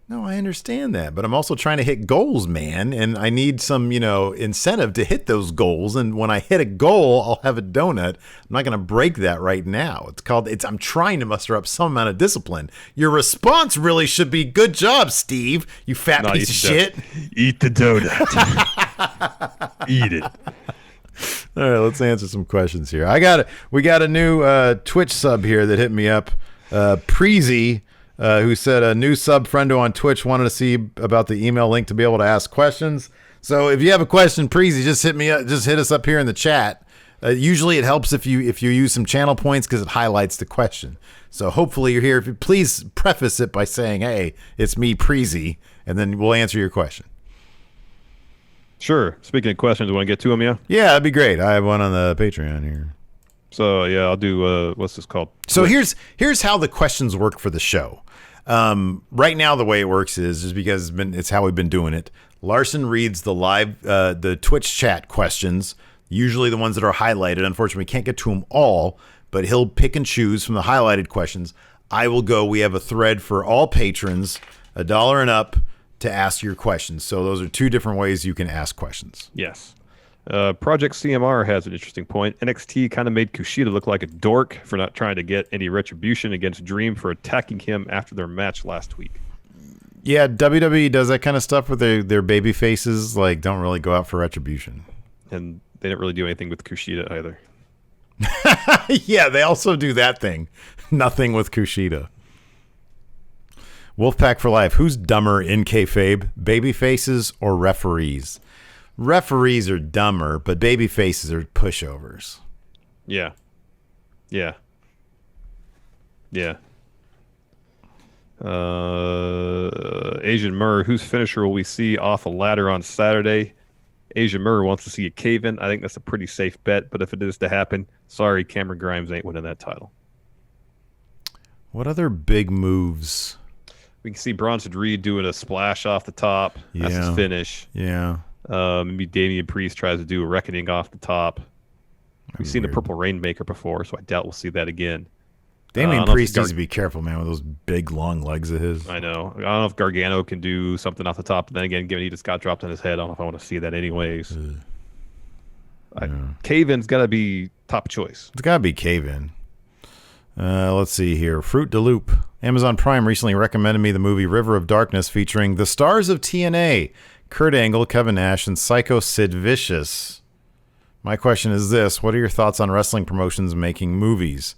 No, I understand that, but I'm also trying to hit goals, man, and I need some, incentive to hit those goals. And when I hit a goal, I'll have a donut. I'm not going to break that right now. I'm trying to muster up some amount of discipline. Your response really should be, good job, Steve, you fat piece of shit. Eat the donut. Eat it. All right, let's answer some questions here. We got a new Twitch sub here that hit me up. Preezy. Who said a new sub friendo on Twitch wanted to see about the email link to be able to ask questions. So if you have a question, Preezy, just hit me up. Just hit us up here in the chat. Usually it helps if you use some channel points because it highlights the question. So hopefully you're here. If you please preface it by saying, "Hey, it's me, Preezy," and then we'll answer your question. Sure. Speaking of questions, want to get to them? Yeah. Yeah, that'd be great. I have one on the Patreon here. So yeah, I'll do what's this called? So here's how the questions work for the show. Right now, the way it works is because it's how we've been doing it. Larson reads the live, the Twitch chat questions, usually the ones that are highlighted. Unfortunately, we can't get to them all, but he'll pick and choose from the highlighted questions. I will go. We have a thread for all patrons, $1 and up, to ask your questions. So those are two different ways you can ask questions. Yes. Project CMR has an interesting point. NXT kind of made Kushida look like a dork for not trying to get any retribution against Dream for attacking him after their match last week. Yeah, WWE does that kind of stuff with their baby faces. Like, don't really go out for retribution. And they didn't really do anything with Kushida either. Yeah, they also do that thing. Nothing with Kushida. Wolfpack for life. Who's dumber in kayfabe? Baby faces or referees? Referees are dumber, but baby faces are pushovers. Yeah. Yeah. Yeah. Asian Murr, whose finisher will we see off a ladder on Saturday? Asian Murr wants to see a cave-in. I think that's a pretty safe bet, but if it is to happen, sorry, Cameron Grimes ain't winning that title. What other big moves? We can see Bronson Reed doing a splash off the top. That's his finish. Yeah. Maybe Damian Priest tries to do a reckoning off the top. We've seen the Purple Rainmaker before, so I doubt we'll see that again. Damian Priest needs to be careful, man, with those big, long legs of his. I know. I don't know if Gargano can do something off the top. But then again, given he just got dropped on his head, I don't know if I want to see that anyways. Cave-in's got to be top choice. It's got to be cave-in. Let's see here. Fruit de Loop. Amazon Prime recently recommended me the movie River of Darkness featuring the stars of TNA, Kurt Angle, Kevin Nash, and Psycho Sid Vicious. My question is this. What are your thoughts on wrestling promotions making movies?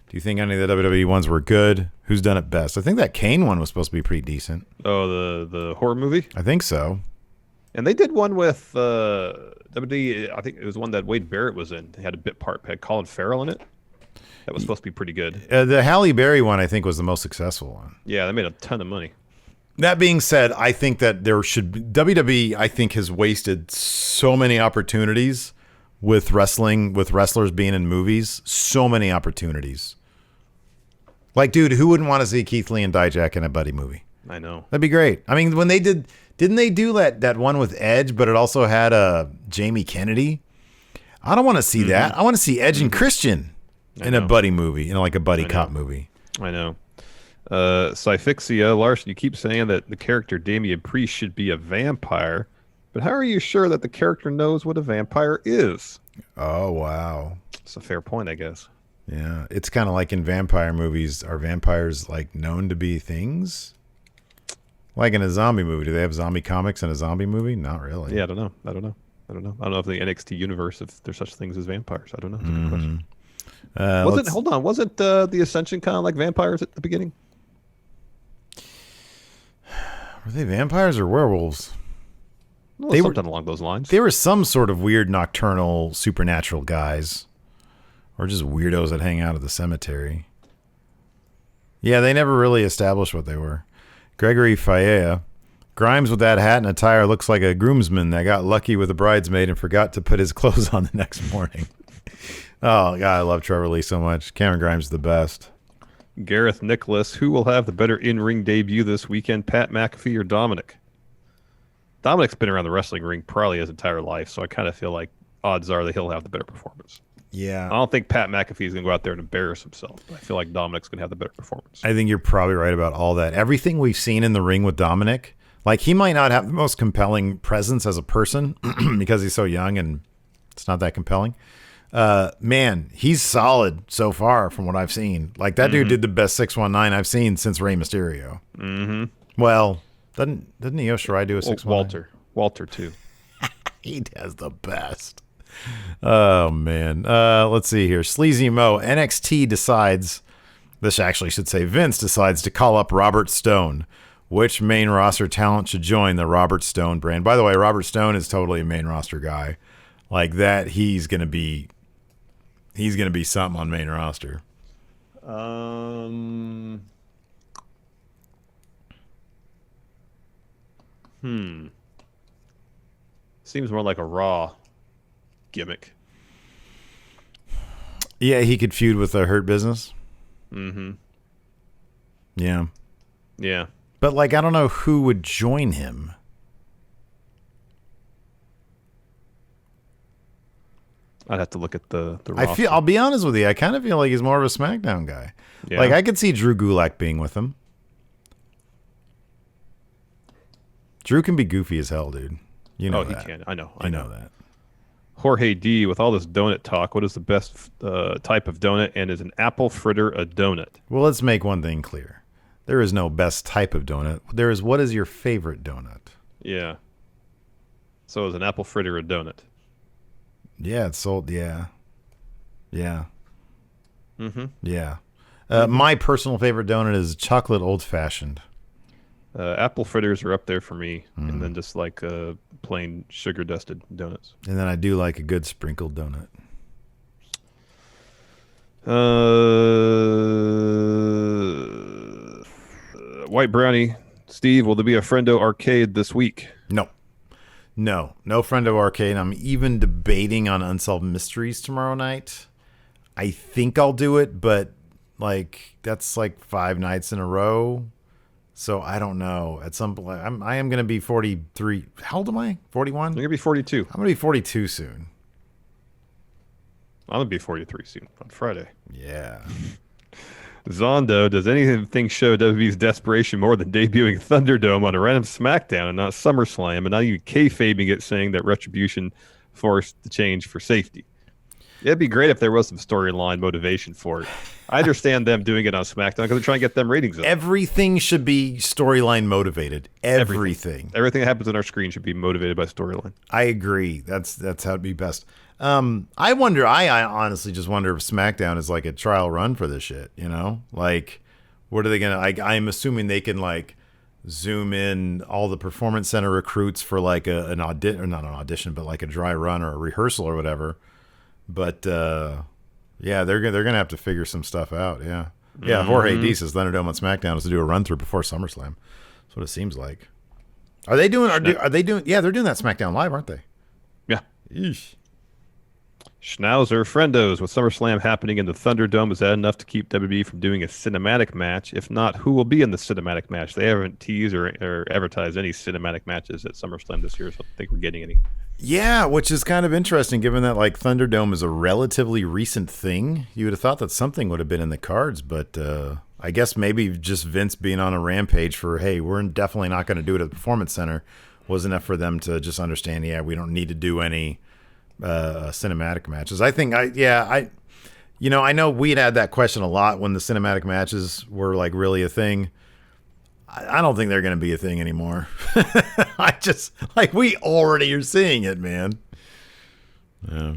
Do you think any of the WWE ones were good? Who's done it best? I think that Kane one was supposed to be pretty decent. Oh, the horror movie? I think so. And they did one with WWE. I think it was one that Wade Barrett was in. They had a bit part. Had Colin Farrell in it. That was supposed to be pretty good. The Halle Berry one, I think, was the most successful one. Yeah, they made a ton of money. That being said, I think that there should be, WWE, I think, has wasted so many opportunities with wrestling, with wrestlers being in movies. So many opportunities. Like, dude, who wouldn't want to see Keith Lee and Dijak in a buddy movie? I know. That'd be great. I mean, when they didn't they do that one with Edge, but it also had Jamie Kennedy? I don't want to see that. I want to see Edge and Christian in a buddy movie, like a buddy cop movie. I know. Syphixia, Larson, you keep saying that the character Damian Priest should be a vampire, but how are you sure that the character knows what a vampire is? Oh, wow. It's a fair point, I guess. Yeah, it's kind of like in vampire movies. Are vampires like known to be things? Like in a zombie movie, do they have zombie comics in a zombie movie? Not really. Yeah, I don't know. I don't know if the NXT universe, if there's such things as vampires. I don't know. That's a good question. Wasn't the Ascension kind of like vampires at the beginning? Were they vampires or werewolves? Well, they something along those lines. They were some sort of weird nocturnal supernatural guys. Or just weirdos that hang out at the cemetery. Yeah, they never really established what they were. Gregory Faea. Grimes with that hat and attire looks like a groomsman that got lucky with a bridesmaid and forgot to put his clothes on the next morning. Oh, God, I love Trevor Lee so much. Cameron Grimes is the best. Gareth Nicholas. Who will have the better in-ring debut this weekend, Pat McAfee or Dominic? Dominic's been around the wrestling ring probably his entire life, so I kind of feel like odds are that he'll have the better performance. Yeah. I don't think Pat McAfee is going to go out there and embarrass himself. I feel like Dominic's going to have the better performance. I think you're probably right about all that. Everything we've seen in the ring with Dominic, like he might not have the most compelling presence as a person because he's so young and it's not that compelling. Man, he's solid so far from what I've seen. Like that dude did the best 619 I've seen since Rey Mysterio. Mm-hmm. Well, didn't Io Shirai do a 619? Walter too. He does the best. Oh, man. Let's see here. Sleazy Mo. NXT decides, this actually should say Vince decides to call up Robert Stone. Which main roster talent should join the Robert Stone brand? By the way, Robert Stone is totally a main roster guy. Like that, he's gonna be something on main roster. Seems more like a Raw gimmick. Yeah, he could feud with the Hurt Business. Mm-hmm. Yeah. Yeah. But, like, I don't know who would join him. I'd have to look at the roster. I'll be honest with you. I kind of feel like he's more of a SmackDown guy. Yeah. Like I could see Drew Gulak being with him. Drew can be goofy as hell, dude. You know that. He can. I know that. Jorge D, with all this donut talk, what is the best type of donut, and is an apple fritter a donut? Well, let's make one thing clear. There is no best type of donut. There is what is your favorite donut? Yeah. So is an apple fritter a donut? Yeah, it's sold. Yeah. Yeah. Mm-hmm. Yeah. My personal favorite donut is chocolate old-fashioned. Apple fritters are up there for me, and then just like plain sugar-dusted donuts. And then I do like a good sprinkled donut. White Brownie. Steve, will there be a Friendo Arcade this week? No Friendo Arcade. I'm even debating on Unsolved Mysteries tomorrow night. I think I'll do it, but like that's like 5 nights in a row. So I don't know. At some point, I am going to be 43. How old am I? 41? You're going to be 42. I'm going to be 42 soon. I'm going to be 43 soon on Friday. Yeah. Zondo, does anything show WWE's desperation more than debuting Thunderdome on a random SmackDown and not SummerSlam, and not even kayfabing it, saying that Retribution forced the change for safety? It'd be great if there was some storyline motivation for it. I understand them doing it on SmackDown because they're trying to get them ratings up. Everything should be storyline motivated. Everything that happens on our screen should be motivated by storyline. I agree. That's how it'd be best. I wonder. I honestly just wonder if SmackDown is like a trial run for this shit. You know, like what are they gonna? I'm assuming they can like zoom in all the Performance Center recruits for like an audition, or not an audition, but like a dry run or a rehearsal or whatever. But yeah, they're gonna have to figure some stuff out. Yeah, yeah. Jorge D says Thunderdome on SmackDown is to do a run through before SummerSlam. That's what it seems like. Are they doing? Are they doing? Yeah, they're doing that SmackDown Live, aren't they? Yeah. Eesh. Schnauzer Friendos, with SummerSlam happening in the Thunderdome, is that enough to keep WWE from doing a cinematic match? If not, who will be in the cinematic match? They haven't teased or advertised any cinematic matches at SummerSlam this year, so I don't think we're getting any. Yeah, which is kind of interesting given that like Thunderdome is a relatively recent thing. You would have thought that something would have been in the cards, but I guess maybe just Vince being on a rampage for, hey, we're definitely not going to do it at the Performance Center was enough for them to just understand, yeah, we don't need to do any cinematic matches. I think I know we'd had that question a lot when the cinematic matches were like really a thing. I don't think they're going to be a thing anymore. I just like we already are seeing it, man.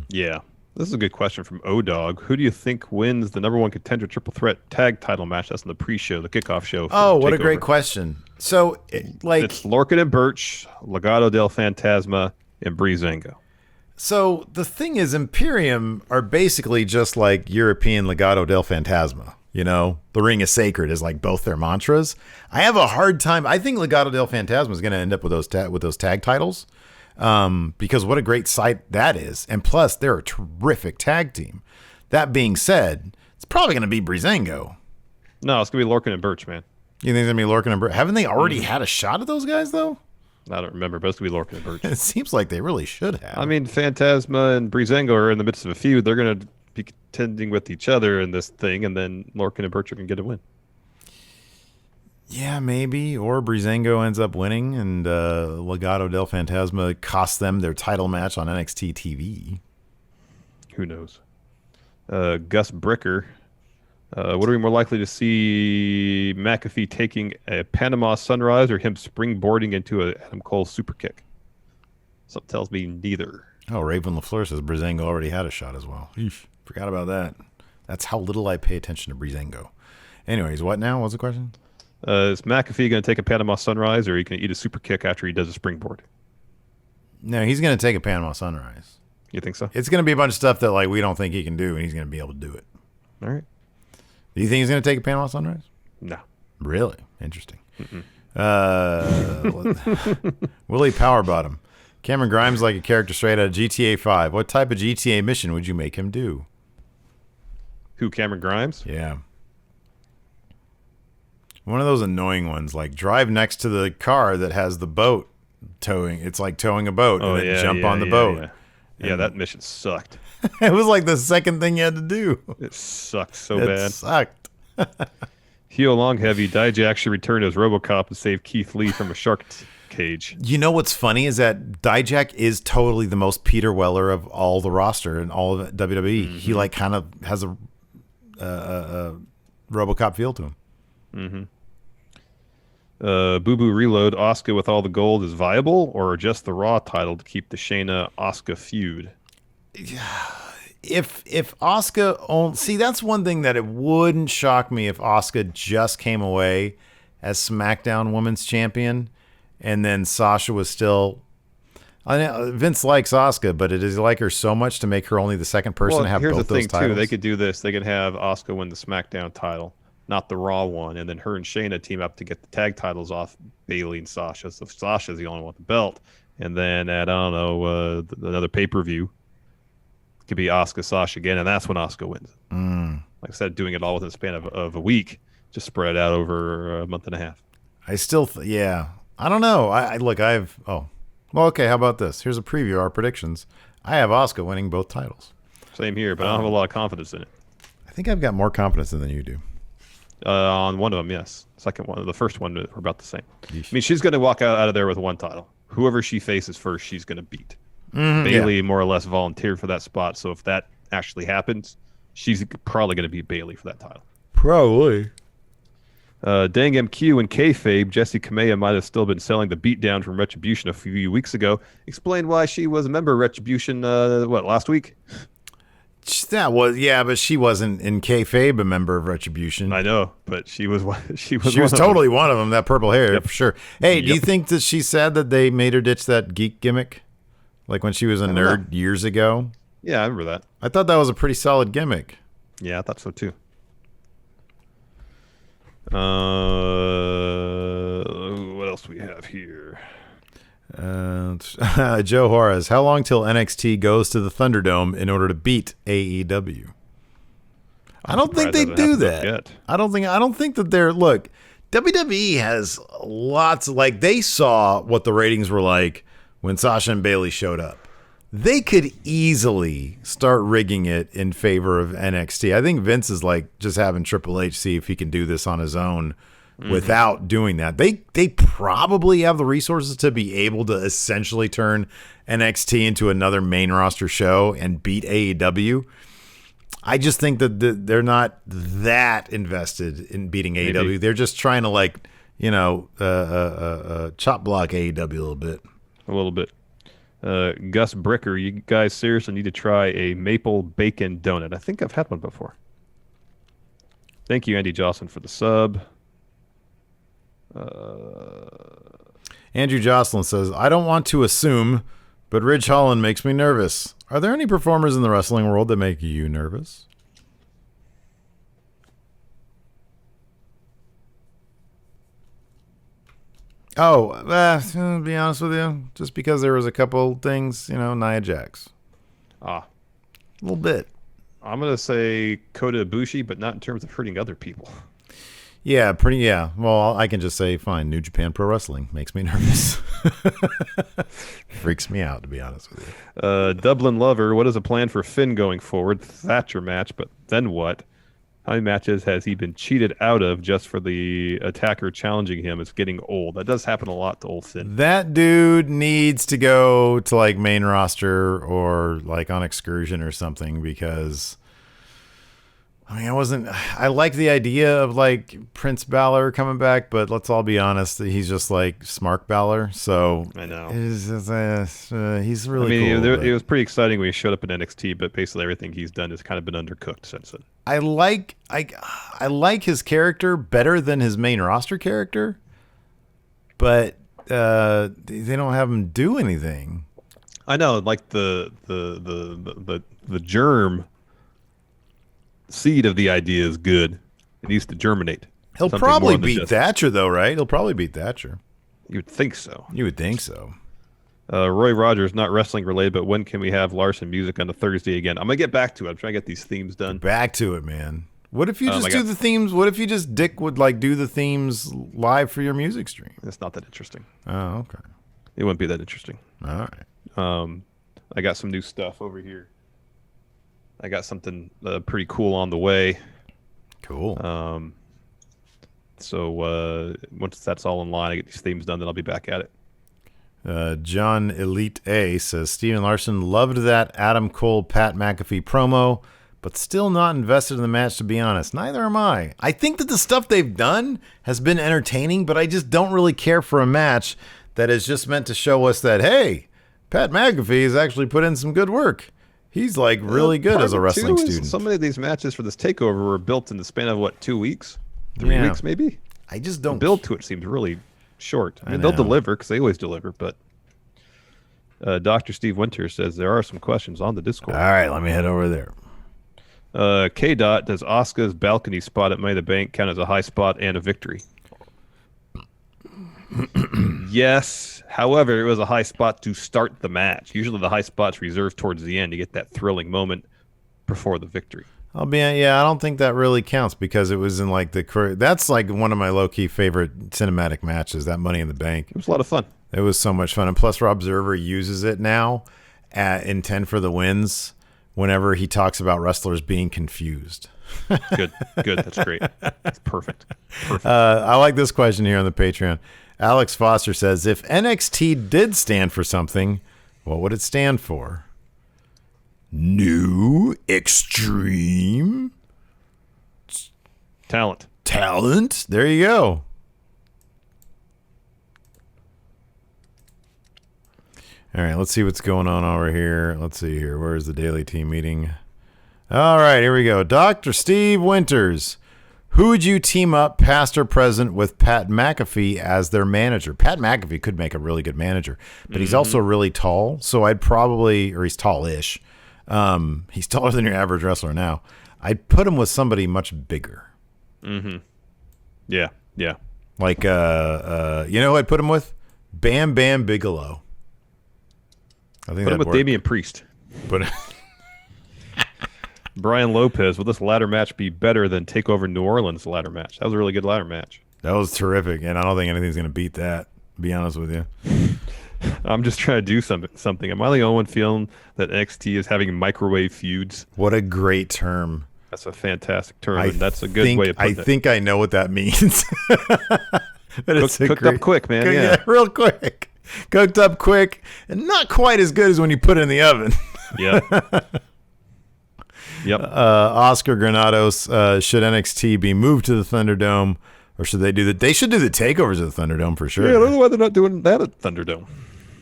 Yeah. This is a good question from O-Dog. Who do you think wins the number one contender triple threat tag title match? That's in the pre-show, the kickoff show. Oh, what a great question. So, it's Lorcan and Birch, Legado del Fantasma, and Breezango. So the thing is, Imperium are basically just like European Legado del Fantasma. You know, the ring is sacred is like both their mantras. I have a hard time. I think Legado del Fantasma is going to end up with those tag titles because what a great sight that is. And plus, they're a terrific tag team. That being said, it's probably going to be Breezango. No, it's going to be Lorcan and Birch, man. You think it's going to be Lorcan and Birch? Haven't they already had a shot at those guys, though? I don't remember, but it's going to be Lorcan and Birch. It seems like they really should have. I mean, Fantasma and Breezango are in the midst of a feud. They're going to be contending with each other in this thing, and then Lorcan and Birch are going to get a win. Yeah, maybe. Or Breezango ends up winning, and Legado del Fantasma costs them their title match on NXT TV. Who knows? Gus Bricker. What are we more likely to see McAfee taking a Panama Sunrise or him springboarding into a Adam Cole super kick? Something tells me neither. Oh, Raven LaFleur says Breezango already had a shot as well. Eesh, forgot about that. That's how little I pay attention to Breezango. Anyways, what now? What's the question? Is McAfee going to take a Panama Sunrise or are you going to eat a super kick after he does a springboard? No, he's going to take a Panama Sunrise. You think so? It's going to be a bunch of stuff that like we don't think he can do, and he's going to be able to do it. All right. Do you think he's going to take a Panama Sunrise? No. Really? Interesting. Willie Powerbottom. Cameron Grimes like a character straight out of GTA 5. What type of GTA mission would you make him do? Who, Cameron Grimes? Yeah. One of those annoying ones, like drive next to the car that has the boat towing. It's like towing a boat and then jump on the boat. Yeah. Yeah, that mission sucked. It was like the second thing you had to do. It sucked so It bad. sucked. Heel long heavy. Dijak should return as RoboCop and save Keith Lee from a shark cage. You know what's funny is that Dijak is totally the most Peter Weller of all the roster and all of WWE. Mm-hmm. He like kind of has a RoboCop feel to him. Mm-hmm. Boo Boo Reload. Asuka with all the gold is viable, or just the Raw title to keep the Shayna Asuka feud? If Asuka see, that's one thing that it wouldn't shock me if Asuka just came away as SmackDown Women's Champion, and then Sasha was still. I know Vince likes Asuka, but it is like her so much to make her only the second person to have here's both the those thing titles. too. They could do this. They could have Asuka win the SmackDown title, not the Raw one, and then her and Shayna team up to get the tag titles off Bayley and Sasha. So Sasha's the only one with the belt, and then at I don't know another pay-per-view. Could be Asuka Sasha again, and that's when Asuka wins. Like I said, doing it all within the span of a week, just spread out over a month and a half. I still, yeah, I don't know. Well, okay. How about this? Here's a preview of our predictions. I have Asuka winning both titles. Same here, but I don't have a lot of confidence in it. I think I've got more confidence than you do. On one of them, yes. Second one, the first one, we're about the same. I mean, she's going to walk out of there with one title. Whoever she faces first, she's going to beat. Bayley more or less volunteered for that spot, so if that actually happens, she's probably going to beat Bayley for that title. Probably. Dang MQ and kayfabe, Jessi Kamea might have still been selling the beatdown from Retribution a few weeks ago. Explain why she was a member of Retribution, last week? That was, yeah, but she wasn't in kayfabe a member of Retribution. I know, but she was She was totally one of them, that purple hair, for sure. Hey, do you think that she's sad that they made her ditch that geek gimmick? Like when she was a nerd years ago? Yeah, I remember that. I thought that was a pretty solid gimmick. Yeah, I thought so too. What else we have here? Joe Juarez, how long till NXT goes to the Thunderdome in order to beat AEW? I don't think they do that. I don't think that they're, look, WWE has lots, like they saw what the ratings were like when Sasha and Bayley showed up. They could easily start rigging it in favor of NXT. I think Vince is like just having Triple H see if he can do this on his own without doing that. They probably have the resources to be able to essentially turn NXT into another main roster show and beat AEW. I just think that they're not that invested in beating AEW. They're just trying to chop block AEW a little bit. A little bit. Gus Bricker, you guys seriously need to try a maple bacon donut. I think I've had one before. Thank you, Andy Jocelyn, for the sub. Andrew Jocelyn says, I don't want to assume, but Ridge Holland makes me nervous. Are there any performers in the wrestling world that make you nervous? To be honest with you, just because there was a couple things, Nia Jax. A little bit. I'm going to say Kota Ibushi, but not in terms of hurting other people. Yeah, Well, I can just say, fine, New Japan Pro Wrestling makes me nervous. Freaks me out, to be honest with you. Dublin Lover, what is the plan for Finn going forward? Thatcher match, but then what? How many matches has he been cheated out of just for the attacker challenging him? It's getting old. That does happen a lot to old Finn. That dude needs to go to like main roster or like on excursion or something, because I like the idea of like Prince Balor coming back, but let's all be honest, he's just like Smark Balor. So I know he's really cool. It was pretty exciting when he showed up in NXT, but basically everything he's done has kind of been undercooked since then. I like his character better than his main roster character, but they don't have him do anything. I know, like the germ seed of the idea is good. It needs to germinate. He'll probably beat Thatcher, though, right? He'll probably beat Thatcher. You would think so. You would think so. Roy Rogers, not wrestling related, but when can we have Larson music on a Thursday again? I'm going to get back to it. I'm trying to get these themes done. Back to it, man. What if you just do the themes? What if you just, Dick would like do the themes live for your music stream? It's not that interesting. Oh, okay. It wouldn't be that interesting. All right. I got some new stuff over here. I got something pretty cool on the way. Cool. So once that's all in line, I get these themes done, then I'll be back at it. John Elite A says, Steve and Larson loved that Adam Cole Pat McAfee promo, but still not invested in the match, to be honest. Neither am I. I think that the stuff they've done has been entertaining, but I just don't really care for a match that is just meant to show us that, hey, Pat McAfee has actually put in some good work. He's like really good as a wrestling student. So many of these matches for this takeover were built in the span of, 2 weeks? 3 weeks, maybe? I just don't. The build to it seems really short. I mean, they'll deliver because they always deliver, but Dr. Steve Winter says there are some questions on the Discord. All right, let me head over there. K-Dot, does Asuka's balcony spot at Money in the Bank count as a high spot and a victory? Yes. However, it was a high spot to start the match. Usually the high spot's reserved towards the end to get that thrilling moment before the victory. I don't think that really counts because it was in that's like one of my low-key favorite cinematic matches, that Money in the Bank. It was a lot of fun. It was so much fun. And plus, Rob Zerver uses it now in 10 for the Wins whenever he talks about wrestlers being confused. Good. That's great. That's perfect. I like this question here on the Patreon. Alex Foster says, if NXT did stand for something, what would it stand for? New Extreme Talent. There you go. All right, let's see what's going on over here. Let's see here. Where's the daily team meeting? All right, here we go. Dr. Steve Winters. Who would you team up, past or present, with Pat McAfee as their manager? Pat McAfee could make a really good manager, but he's also really tall, so I'd probably, or he's tallish. He's taller than your average wrestler now. I'd put him with somebody much bigger. Mm-hmm. Yeah. Like, you know who I'd put him with? Bam Bam Bigelow. I think put him with Damian Priest. But Brian Lopez, will this ladder match be better than Takeover New Orleans ladder match? That was a really good ladder match. That was terrific, and I don't think anything's going to beat that, to be honest with you. I'm just trying to do something. Am I the only one feeling that NXT is having microwave feuds? What a great term. That's a fantastic term, and that's a good way of putting it. I think I know what that means. Cooked up quick, man. Yeah, real quick. Cooked up quick, and not quite as good as when you put it in the oven. Yeah. Yep. Oscar Granados, should NXT be moved to the Thunderdome, or should they do they should do the takeovers of the Thunderdome for sure. Yeah, I don't know why they're not doing that at Thunderdome.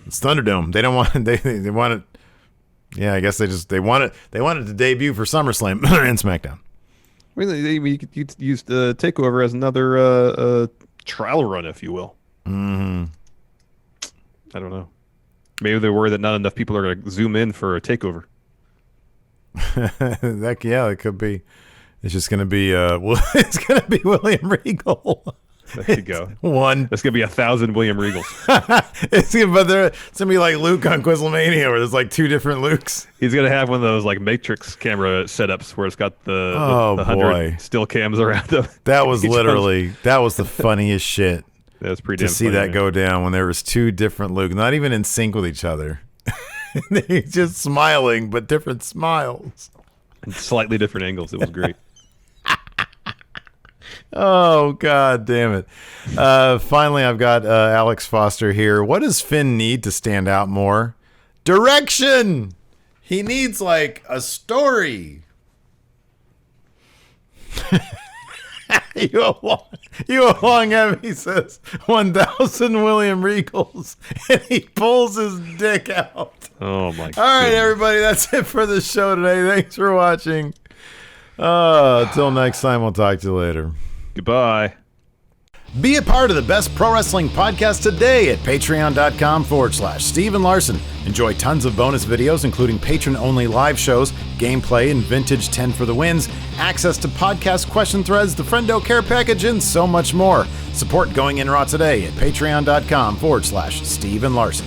It's Thunderdome. They don't want they want it. Yeah, I guess they want it to debut for SummerSlam and SmackDown. I mean, you could use the takeover as another trial run, if you will. Mm-hmm. I don't know. Maybe they're worried that not enough people are going to zoom in for a takeover. That could be. It's just going to be it's going to be William Regal. There you go. One. It's going to be 1,000 William Regals. It's going to be like Luke on Quizlemania, where there's like two different Lukes. He's going to have one of those like Matrix camera setups where it's got the 100 still cams around them. That was the funniest shit. That was pretty damn to see funny, that go down when there was two different Lukes, not even in sync with each other. They're just smiling, but different smiles. And slightly different angles. It was great. Oh, God damn it. Finally, I've got Alex Foster here. What does Finn need to stand out more? Direction! He needs, like, a story. You along him, he says, 1,000 William Regals, and he pulls his dick out. Oh, my God. All right, everybody, that's it for the show today. Thanks for watching. Until next time, we'll talk to you later. Goodbye. Be a part of the best pro wrestling podcast today at patreon.com/Steve and Larson. Enjoy tons of bonus videos, including patron-only live shows, gameplay, and vintage 10 for the wins, access to podcast question threads, the Friendo Care Package, and so much more. Support Going In Raw today at patreon.com/Steve and Larson.